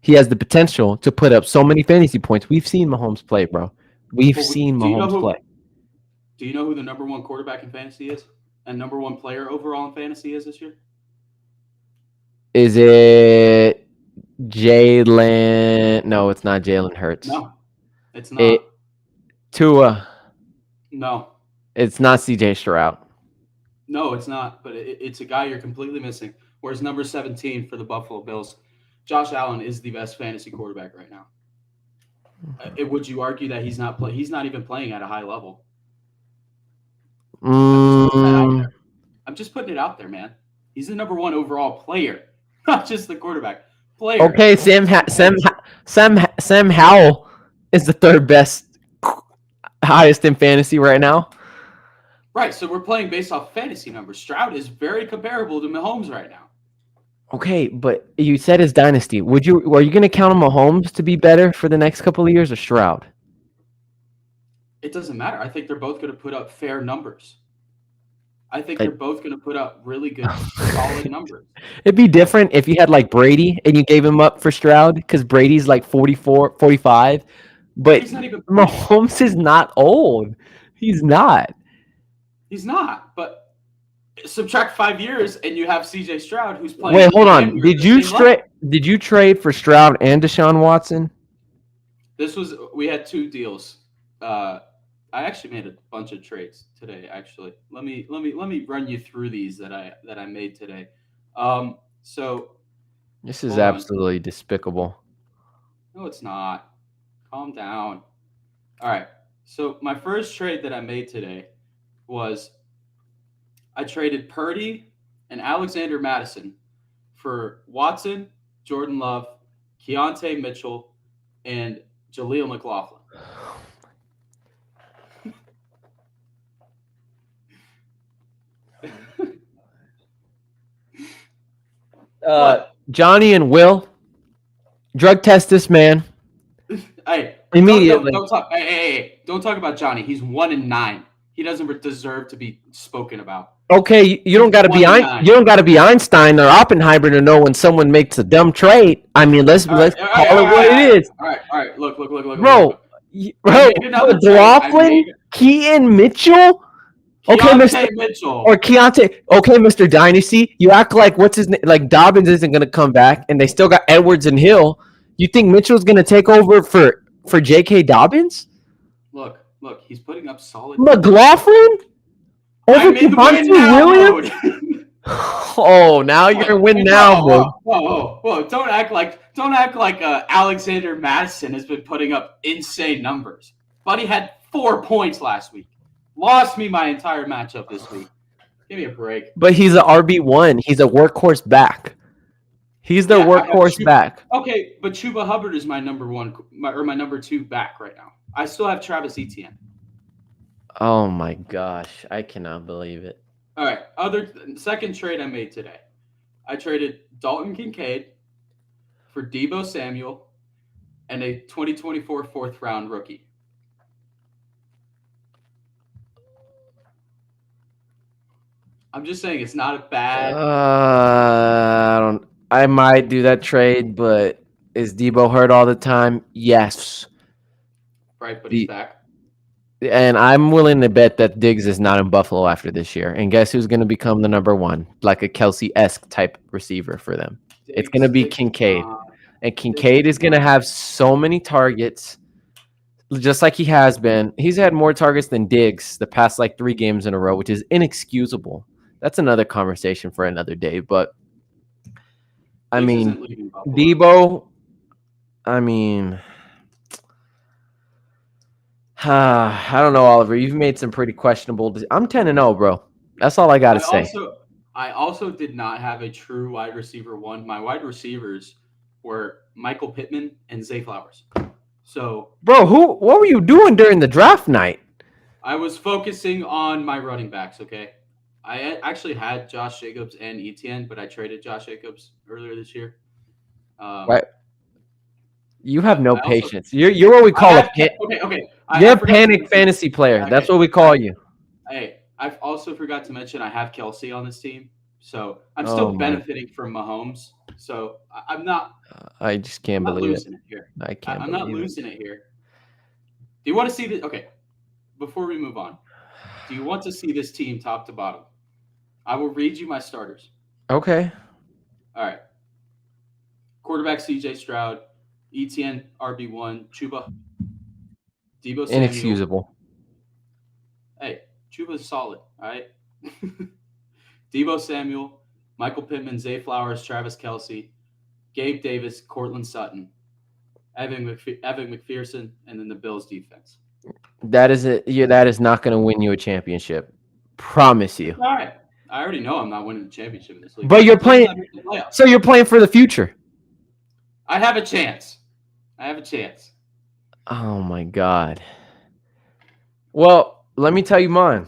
He has the potential to put up so many fantasy points. We've seen Mahomes play, bro. We've seen Mahomes play. Do you know who the number 1 quarterback in fantasy is? And number 1 player overall in fantasy is this year? Is it Jalen? No, it's not Jalen Hurts. No, it's not. Tua. No, It's not CJ Stroud. no, it's not. But it's a guy you're completely missing. Whereas number 17 for the Buffalo Bills, Josh Allen is the best fantasy quarterback right now. Would you argue that he's not He's not even playing at a high level. Mm, I'm just putting it out there, man. He's the number one overall player, not just the quarterback. Player. okay, Sam Howell is the third best, highest in fantasy right now. Right. So we're playing based off fantasy numbers. Stroud is very comparable to Mahomes right now. Okay, but you said his dynasty. Are you going to count on Mahomes to be better for the next couple of years or Stroud? It doesn't matter. I think they're both going to put up fair numbers. I think they're both going to put up really good, solid numbers. It'd be different if you had like Brady and you gave him up for Stroud because Brady's like 44, 45. But He's not even Mahomes is not old. He's not. He's not. But subtract 5 years and you have CJ Stroud who's playing. Wait, hold on. Did you trade for Stroud and Deshaun Watson? We had 2 deals. I actually made a bunch of trades today. Actually, let me run you through these that I made today. So this is absolutely despicable. No, it's not. Calm down. All right. So my first trade that I made today was I traded Purdy and Alexander Madison for Watson, Jordan Love, Keontae Mitchell, and Jaleel McLaughlin. Johnny and Will, drug test this man. Hey, immediately. Don't talk. Hey, don't talk about Johnny. He's 1-9. He doesn't deserve to be spoken about. Okay, you don't got to be Einstein or Oppenheimer to know when someone makes a dumb trade. I mean, let's call it what it is. All right. Look. Bro, McLaughlin, Keaton Mitchell. Okay, Mr. Mitchell. Or Keontae. Okay, Mr. Dynasty. You act like what's his name? Like Dobbins isn't going to come back, and they still got Edwards and Hill. You think Mitchell's going to take over for J.K. Dobbins? Look. He's putting up solid. McLaughlin over Devontae Williams. Oh, now you're gonna win now, bro. Whoa! Don't act like Alexander Madison has been putting up insane numbers. Buddy had 4 points last week. Lost me my entire matchup this week. Give me a break. But he's an RB1. He's a workhorse back. He's the workhorse back. Okay, but Chuba Hubbard is my number 1 or my number 2 back right now. I still have Travis Etienne. Oh my gosh, I cannot believe it. All right, second trade I made today. I traded Dalton Kincaid for Deebo Samuel and a 2024 4th round rookie. I'm just saying it's not a bad. I might do that trade, but is Deebo hurt all the time? Yes. Right, but he's back. And I'm willing to bet that Diggs is not in Buffalo after this year. And guess who's going to become the number 1? Like a Kelsey-esque type receiver for them. It's going to be Kincaid. And Kincaid is going to have so many targets, just like he has been. He's had more targets than Diggs the past 3 games in a row, which is inexcusable. That's another conversation for another day. But, I mean, Deebo, I don't know, Oliver. You've made some pretty questionable. I'm 10-0, bro. That's all I got to say. I also did not have a true wide receiver 1. My wide receivers were Michael Pittman and Zay Flowers. So, bro, what were you doing during the draft night? I was focusing on my running backs. Okay, I actually had Josh Jacobs and Etienne, but I traded Josh Jacobs earlier this year. Right. You have no patience. You're what we call okay. You're a panic fantasy player. Okay. That's what we call you. Hey, I also forgot to mention I have Kelsey on this team, so I'm still benefiting from Mahomes. So I'm not. I just can't believe it. I can't. I'm not losing it here. Do you want to see this? Okay, before we move on, do you want to see this team top to bottom? I will read you my starters. Okay. All right. Quarterback CJ Stroud, Etienne RB1, Chuba, Deebo Samuel, inexcusable. Chuba's solid. All right. Debo Samuel, Michael Pittman, Zay Flowers, Travis Kelsey, Gabe Davis, Cortland Sutton, Evan McPherson, and then the Bills defense. That is it. Yeah, that is not going to win you a championship. Promise you. All right. I already know I'm not winning the championship in this league. But you're playing. I make the playoffs. So you're playing for the future. I have a chance. I have a chance. Oh my God. Well, let me tell you mine.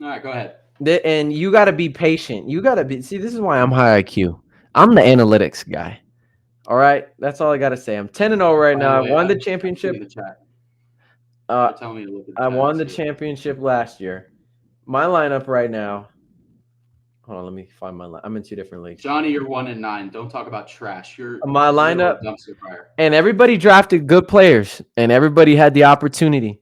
All right, go ahead. And you got to be patient. You got to be. See, this is why I'm high IQ. I'm the analytics guy. All right, that's all I got to say. I'm 10-0 right now. I won the championship. In the chat. Tell me to look at the I chat won the and see it. championship last year. My lineup right now. Hold on, let me find my line. I'm in two different leagues. Johnny, you're 1-9. Don't talk about trash. You're My lineup, a dumpster fire. and everybody drafted good players, and everybody had the opportunity.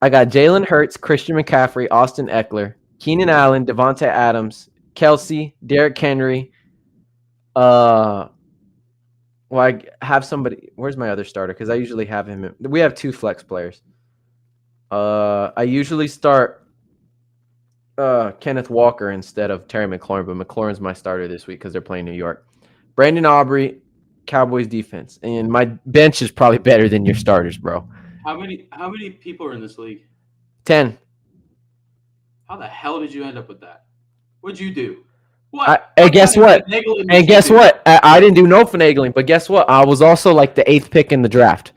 I got Jalen Hurts, Christian McCaffrey, Austin Eckler, Keenan Allen, Devontae Adams, Kelsey, Derrick Henry. Well, I have somebody. Where's my other starter? Because I usually have him. We have two flex players. I usually start Kenneth Walker instead of Terry McLaurin, but McLaurin's my starter this week because they're playing New York. Brandon Aubrey, Cowboys defense, and my bench is probably better than your starters, bro. How many people are in this league? 10. How the hell did you end up with that? What'd you do? What? And guess what? finagling And did you guess do? what? I didn't do no finagling, but guess what? I was also like the 8th pick in the draft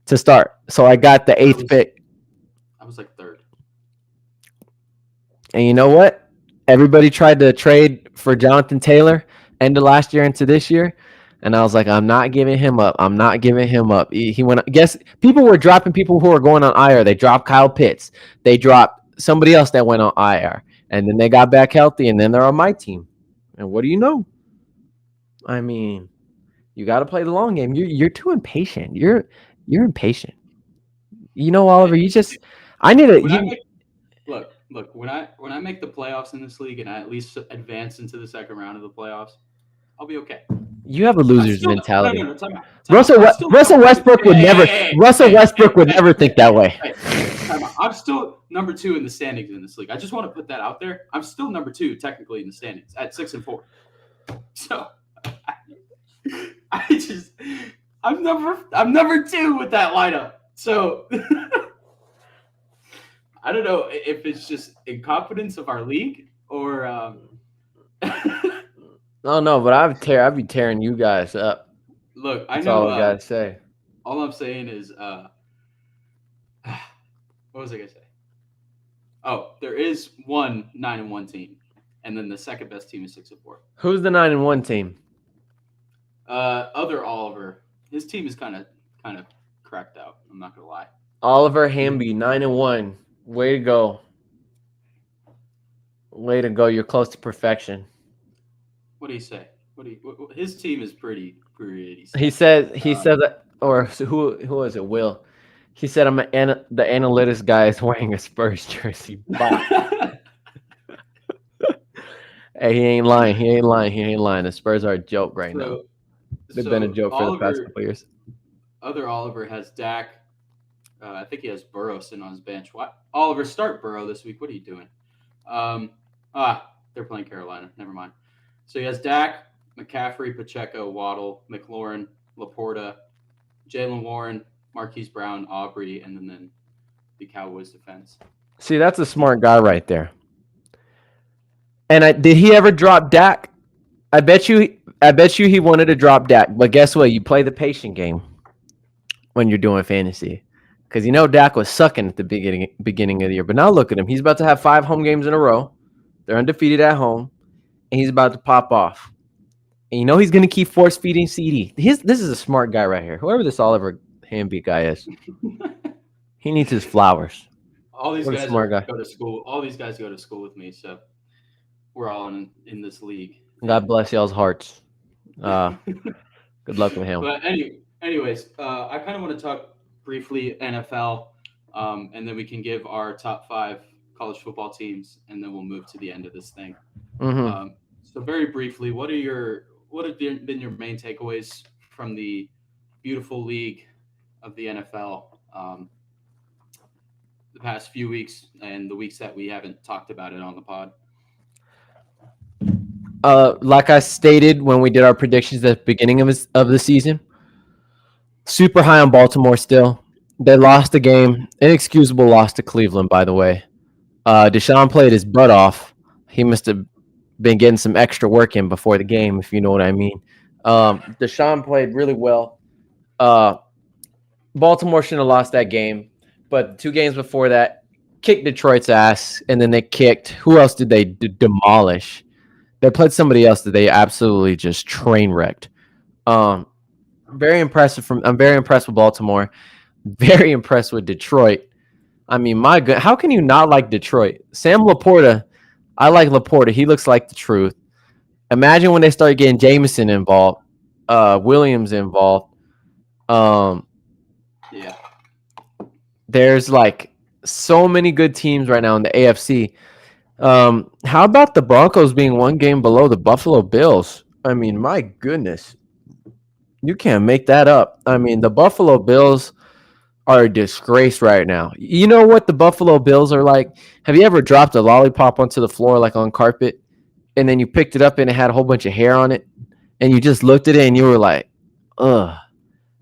to start. So I got the 8th pick. I was like 3rd. And you know what? Everybody tried to trade for Jonathan Taylor end of last year into this year. And I was like, I'm not giving him up. I'm not giving him up. He went. Guess people were dropping people who were going on IR. They dropped Kyle Pitts. They dropped somebody else that went on IR. And then they got back healthy, and then they're on my team. And what do you know? I mean, you got to play the long game. You're too impatient. You're impatient. You know, Oliver. You just. I need a. Look. When I make the playoffs in this league and I at least advance into the second round of the playoffs, I'll be okay. You have a loser's mentality. No, time out. Russell Westbrook would never. Russell Westbrook would never think that way. I'm still number 2 in the standings in this league. I just want to put that out there. I'm still number 2 technically in the standings at 6-4. So I'm number 2 with that lineup. So I don't know if it's just incompetence of our league or. Oh no, but I'd be tearing you guys up. Look, That's I know. all I gotta say. All I'm saying is, what was I gonna say? Oh, there is one 9-1 team, and then the second best team is 6-4. Who's the 9-1 team? Other Oliver, his team is kind of cracked out. I'm not gonna lie. Oliver Hamby, 9-1. Way to go. Way to go. You're close to perfection. What do you say? His team is pretty. He said that, or who was it? Will. He said the analytics guy is wearing a Spurs jersey. Hey, he ain't lying. The Spurs are a joke right now. They've been a joke for the past couple years. Other Oliver has Dak. I think he has Burrow sitting on his bench. What? Oliver, start Burrow this week. What are you doing? They're playing Carolina. Never mind. So he has Dak, McCaffrey, Pacheco, Waddle, McLaurin, Laporta, Jalen Warren, Marquise Brown, Aubrey, and then the Cowboys defense. See, that's a smart guy right there. And did he ever drop Dak? I bet you he wanted to drop Dak. But guess what? You play the patient game when you're doing fantasy. Because you know Dak was sucking at the beginning of the year. But now look at him. He's about to have 5 home games in a row. They're undefeated at home. And he's about to pop off. And you know he's going to keep force-feeding CD. This is a smart guy right here. Whoever this Oliver Hamby guy is. He needs his flowers. All these guys go to school. All these guys go to school with me. So we're all in this league. God bless y'all's hearts. Good luck with him. But anyways, I kind of want to talk briefly NFL, and then we can give our top 5 college football teams, and then we'll move to the end of this thing. Mm-hmm. So very briefly, what have been your main takeaways from the beautiful league of the NFL? the past few weeks and the weeks that we haven't talked about it on the pod? Like I stated when we did our predictions at the beginning of the season, super high on Baltimore still. They lost the game. Inexcusable loss to Cleveland, by the way. Deshaun played his butt off. He must have been getting some extra work in before the game, if you know what I mean. Deshaun played really well. Baltimore shouldn't have lost that game, but 2 games before that, kicked Detroit's ass, and then they kicked. Who else did they demolish? They played somebody else that they absolutely just train wrecked. Very impressive. I'm very impressed with Baltimore. Very impressed with Detroit. I mean, my good. How can you not like Detroit? Sam Laporta. I like Laporta. He looks like the truth. Imagine when they start getting Jameson involved, Williams involved. Yeah. There's like so many good teams right now in the AFC. How about the Broncos being 1 game below the Buffalo Bills? I mean, my goodness. You can't make that up. I mean, the Buffalo Bills are a disgrace right now. You know what the Buffalo Bills are like? Have you ever dropped a lollipop onto the floor like on carpet and then you picked it up and it had a whole bunch of hair on it and you just looked at it and you were like, ugh.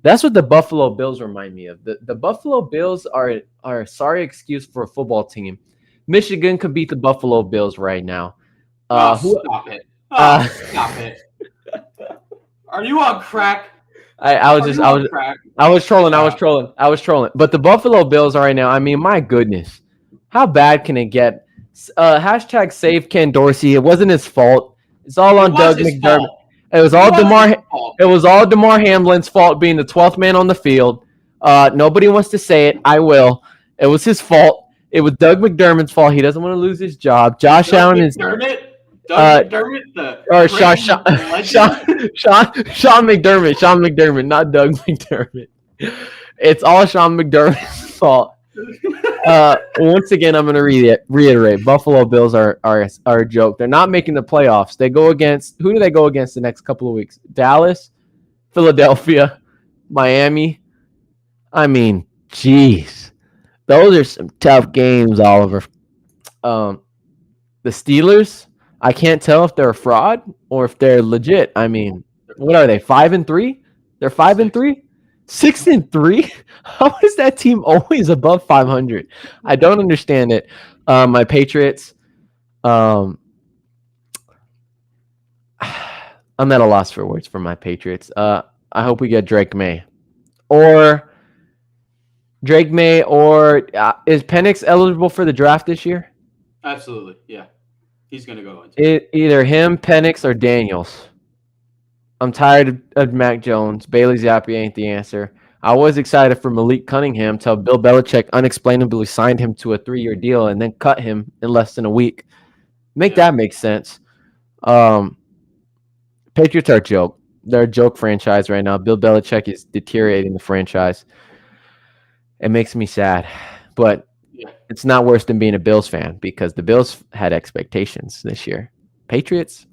That's what the Buffalo Bills remind me of. The Buffalo Bills are a sorry excuse for a football team. Michigan could beat the Buffalo Bills right now. Stop it. Stop it. Are you on crack? I was trolling. But the Buffalo Bills are right now. I mean, my goodness, how bad can it get? Hashtag save Ken Dorsey. It wasn't his fault. It's all on Doug McDermott. It was all DeMar Hamlin's fault being the 12th man on the field. Nobody wants to say it. I will. It was his fault. It was Doug McDermott's fault. He doesn't want to lose his job. Josh Allen is Doug McDermott, or Sean McDermott, not Doug McDermott. It's all Sean McDermott's fault. Once again, I'm going to reiterate: Buffalo Bills are a joke. They're not making the playoffs. They go against who do they go against the next couple of weeks? Dallas, Philadelphia, Miami. I mean, jeez, those are some tough games, Oliver. The Steelers. I can't tell if they're a fraud or if they're legit. I mean, what are they? 5-3? They're 5-3? 6-3? How is that team always above 500? I don't understand it. My Patriots. I'm at a loss for words for my Patriots. I hope we get Drake May. Or is Penix eligible for the draft this year? Absolutely, yeah. He's going to go into either him, Penix, or Daniels. I'm tired of Mac Jones. Bailey Zappi ain't the answer. I was excited for Malik Cunningham till Bill Belichick unexplainably signed him to a 3-year deal and then cut him in less than a week. That make sense. Patriots are a joke. They're a joke franchise right now. Bill Belichick is deteriorating the franchise. It makes me sad. But it's not worse than being a Bills fan because the Bills had expectations this year. Patriots,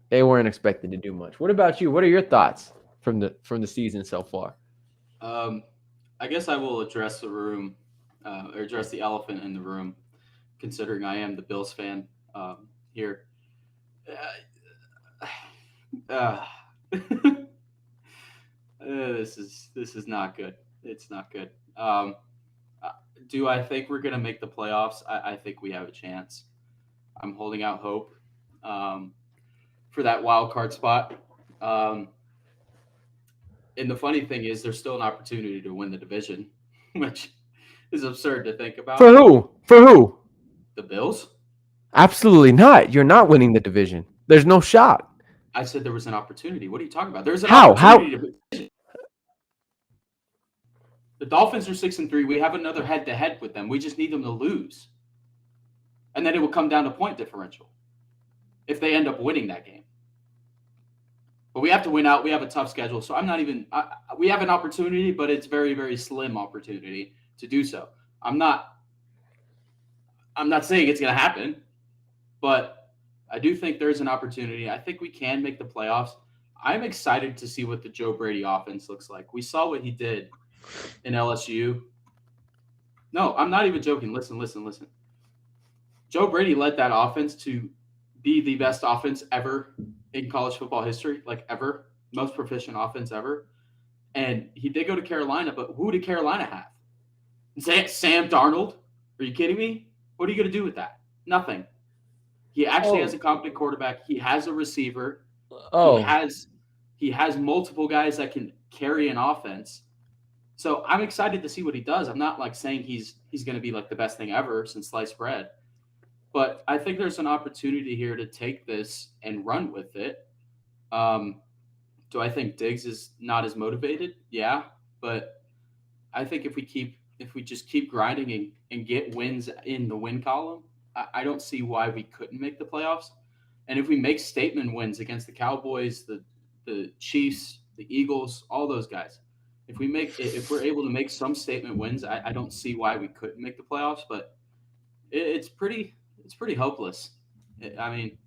they weren't expected to do much. What about you? What are your thoughts from the season so far? I guess I will address the room, or address the elephant in the room, considering I am the Bills fan here. This is not good. It's not good. Do I think we're going to make the playoffs? I think we have a chance. I'm holding out hope for that wild card spot. And the funny thing is there's still an opportunity to win the division, which is absurd to think about. For who? The Bills? Absolutely not. You're not winning the division. There's no shot. I said there was an opportunity. What are you talking about? There's an opportunity. The Dolphins are 6-3. We have another head-to-head with them. We just need them to lose. And then it will come down to point differential if they end up winning that game. But we have to win out. We have a tough schedule. So I'm not even we have an opportunity, but it's very, very slim opportunity to do so. I'm not saying it's going to happen, but I do think there's an opportunity. I think we can make the playoffs. I'm excited to see what the Joe Brady offense looks like. We saw what he did in LSU. No, I'm not even joking. Listen. Joe Brady led that offense to be the best offense ever in college football history, like ever, most proficient offense ever. And he did go to Carolina, but who did Carolina have? Sam Darnold? Are you kidding me? What are you going to do with that? Nothing. He actually has a competent quarterback. He has a receiver. Oh, He has multiple guys that can carry an offense. So I'm excited to see what he does. I'm not like saying he's going to be like the best thing ever since sliced bread, but I think there's an opportunity here to take this and run with it. Do I think Diggs is not as motivated? Yeah, but I think if we just keep grinding and get wins in the win column, I don't see why we couldn't make the playoffs. And if we make statement wins against the Cowboys, the Chiefs, the Eagles, all those guys, if we're able to make some statement wins, I don't see why we couldn't make the playoffs. But it's pretty hopeless. I mean,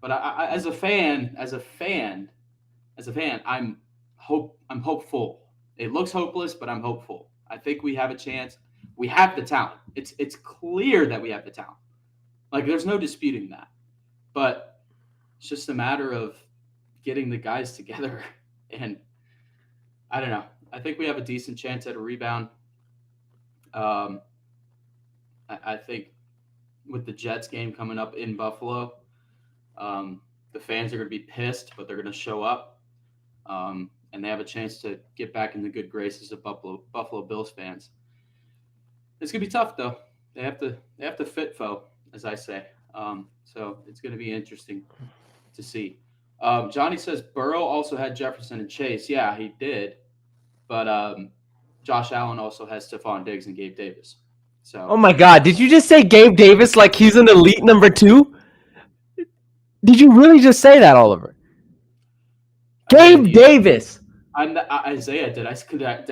but I as a fan, I'm hopeful. It looks hopeless, but I'm hopeful. I think we have a chance. We have the talent. It's clear that we have the talent. Like there's no disputing that. But it's just a matter of getting the guys together. And I don't know. I think we have a decent chance at a rebound. I think with the Jets game coming up in Buffalo, the fans are going to be pissed, but they're going to show up. And they have a chance to get back in the good graces of Buffalo Bills fans. It's going to be tough, though. They have to fit foe, as I say. So it's going to be interesting to see. Johnny says Burrow also had Jefferson and Chase. Yeah, he did. But Josh Allen also has Stephon Diggs and Gabe Davis. So. Oh my God! Did you just say Gabe Davis like he's an elite number 2? Did you really just say that, Oliver? Gabe Davis. Isaiah, did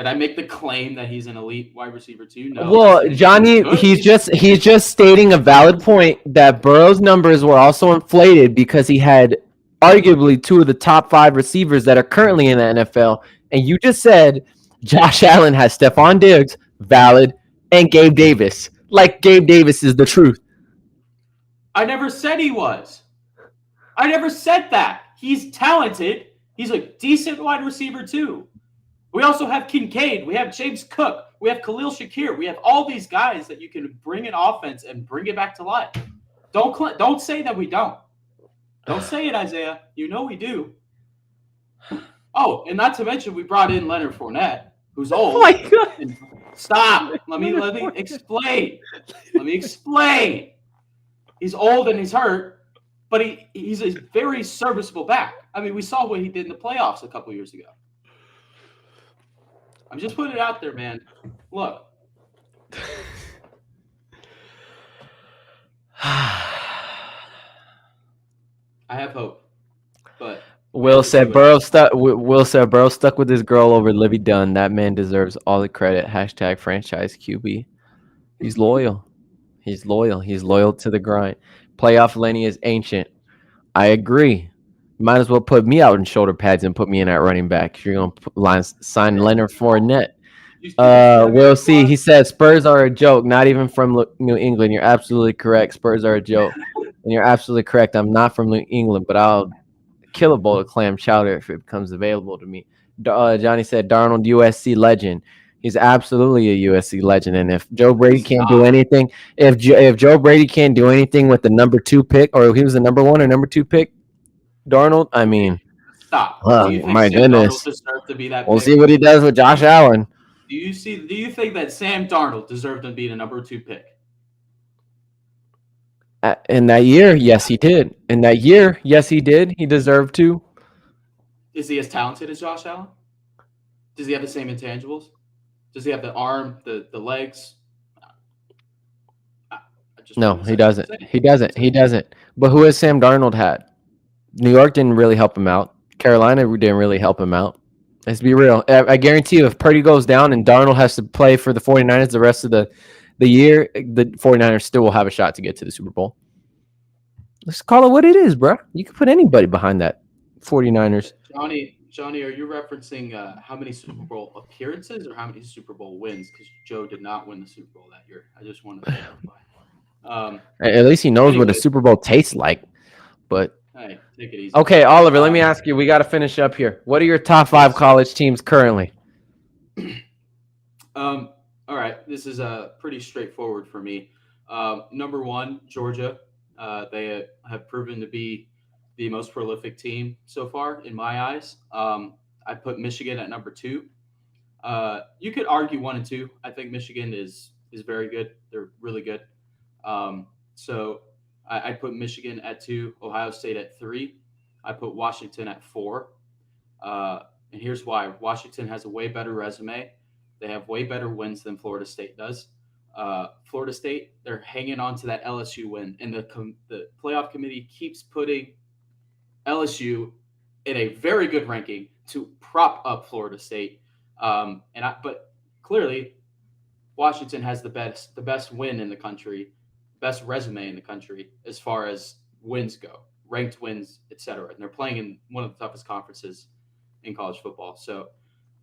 I make the claim that he's an elite wide receiver too? No. Well, Johnny, he's just stating a valid point that Burrow's numbers were also inflated because he had arguably 2 of the top 5 receivers that are currently in the NFL, and you just said Josh Allen has Stephon Diggs, valid, and Gabe Davis. Like Gabe Davis is the truth. I never said he was. I never said that. He's talented. He's a decent wide receiver, too. We also have Kincaid. We have James Cook. We have Khalil Shakir. We have all these guys that you can bring an offense and bring it back to life. Don't say that we don't. Don't say it, Isaiah. You know we do. Oh, and not to mention we brought in Leonard Fournette, who's old. Oh, my God. Stop. Let me explain. Let me explain. He's old and he's hurt. But he's a very serviceable back. I mean, we saw what he did in the playoffs a couple years ago. I'm just putting it out there, man. Look. I have hope. But Will said Burrow stuck with his girl over Livy Dunn. That man deserves all the credit. # franchise QB. He's loyal. He's loyal to the grind. Playoff Lenny is ancient. I agree. Might as well put me out in shoulder pads and put me in at running back. If you're going to sign Leonard Fournette. We'll see. He said Spurs are a joke. Not even from New England. You're absolutely correct. Spurs are a joke. And you're absolutely correct. I'm not from New England, but I'll kill a bowl of clam chowder if it becomes available to me. Johnny said Darnold, USC legend. He's absolutely a USC legend. And if Joe Brady can't do anything, if Joe Brady can't do anything with the number 2 pick, or he was the number 1 or number 2 pick, Darnold, I mean, stop. Oh, my goodness. To be that we'll pick? See what he does with Josh Allen. Do you think that Sam Darnold deserved to be the number 2 pick? In that year, yes, he did. In that year, yes, he did. He deserved to. Is he as talented as Josh Allen? Does he have the same intangibles? Does he have the arm, the legs? No, he doesn't. He doesn't. But who has Sam Darnold had? New York didn't really help him out. Carolina didn't really help him out. Let's be real. I guarantee you, if Purdy goes down and Darnold has to play for the 49ers the rest of the year, the 49ers still will have a shot to get to the Super Bowl. Let's call it what it is, bro. You can put anybody behind that 49ers. Johnny, are you referencing how many Super Bowl appearances or how many Super Bowl wins? Because Joe did not win the Super Bowl that year. I just want to clarify. At least he knows what a Anyway, Super Bowl tastes like. But hey, take it easy. okay, Oliver, let me ask you. We got to finish up here. What are your top 5 college teams currently? All right, this is pretty straightforward for me. Number 1, Georgia. They have proven to be the most prolific team so far in my eyes. I put Michigan at number 2. You could argue 1 and 2. I think Michigan is very good. They're really good. So I put Michigan at 2, Ohio State at 3. I put Washington at 4. And here's why. Washington has a way better resume. They have way better wins than Florida State does. Florida State, they're hanging on to that LSU win, and the playoff committee keeps putting LSU in a very good ranking to prop up Florida State. But clearly, Washington has the best win in the country, best resume in the country as far as wins go, ranked wins, etc. And they're playing in one of the toughest conferences in college football. So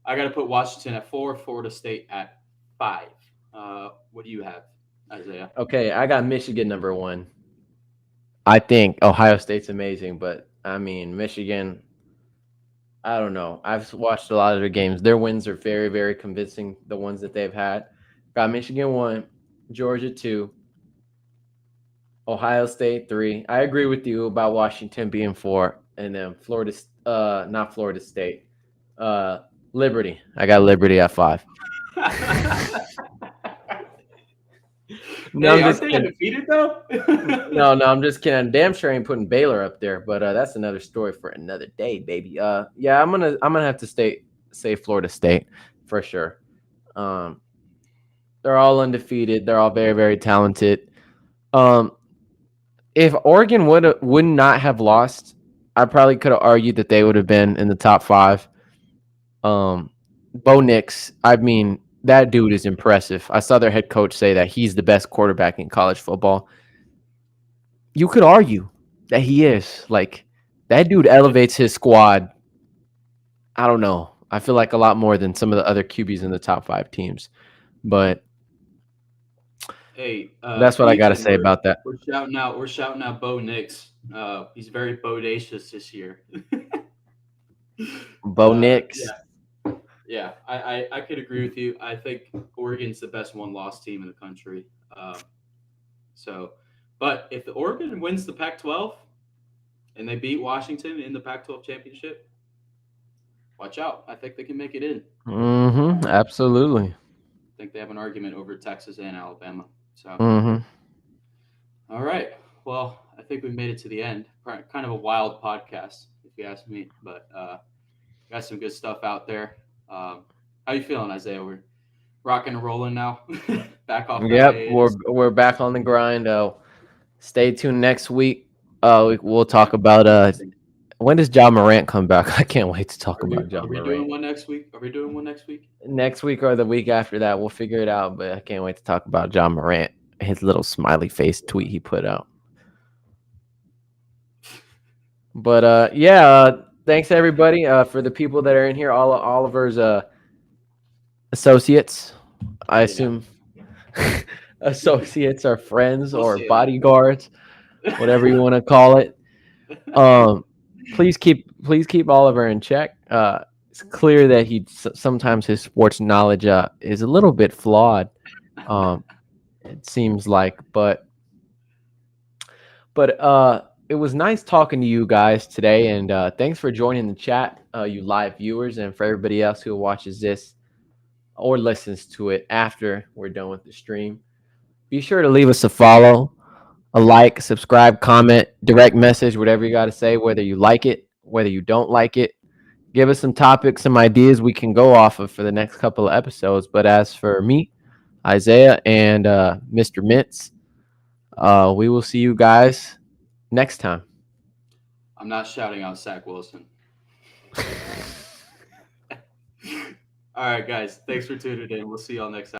I got to put Washington at 4, Florida State at 5. What do you have, Isaiah? Okay, I got Michigan number 1. I think Ohio State's amazing, but I mean, Michigan, I don't know. I've watched a lot of their games. Their wins are very, very convincing, the ones that they've had. Got Michigan 1, Georgia 2, Ohio State 3. I agree with you about Washington being 4, and then not Florida State, Liberty. I got Liberty at 5. No, I'm just kidding. Undefeated though? No, I'm just kidding. I'm damn sure ain't putting Baylor up there, but that's another story for another day, baby. Yeah, I'm gonna have to say Florida State for sure. They're all undefeated. They're all very, very talented. If Oregon would not have lost, I probably could have argued that they would have been in the top 5. Bo Nix, I mean, that dude is impressive. I saw their head coach say that he's the best quarterback in college football. You could argue that he is. Like, that dude elevates his squad. I don't know. I feel like a lot more than some of the other QBs in the top 5 teams. But hey, that's what I got to say about that. We're shouting out Bo Nix. He's very bodacious this year. Bo Nix. Yeah, I could agree with you. I think Oregon's the best one-loss team in the country. But if the Oregon wins the Pac-12 and they beat Washington in the Pac-12 championship, watch out. I think they can make it in. Mm-hmm. Absolutely. I think they have an argument over Texas and Alabama. So, All right. Well, I think we made it to the end. Kind of a wild podcast, if you ask me, but got some good stuff out there. How you feeling, Isaiah? We're rocking and rolling now. Back off. Yep, we're back on the grind. Stay tuned next week. We'll talk about when does John Morant come back? I can't wait to talk about John Morant. Are we doing one next week? Next week or the week after that, we'll figure it out. But I can't wait to talk about John Morant. His little smiley face tweet he put out. But thanks everybody for the people that are in here. All of Oliver's associates, I assume. Associates are friends or bodyguards, whatever you want to call it. Please keep Oliver in check. It's clear that sometimes his sports knowledge is a little bit flawed. It seems like, but it was nice talking to you guys today, and thanks for joining the chat, you live viewers, and for everybody else who watches this or listens to it after we're done with the stream. Be sure to leave us a follow, a like, subscribe, comment, direct message, whatever you got to say, whether you like it, whether you don't like it. Give us some topics, some ideas we can go off of for the next couple of episodes. But as for me, Isaiah, and Mr. Mintz, we will see you guys next time. I'm not shouting out Zach Wilson. All right, guys. Thanks for tuning in. We'll see y'all next time.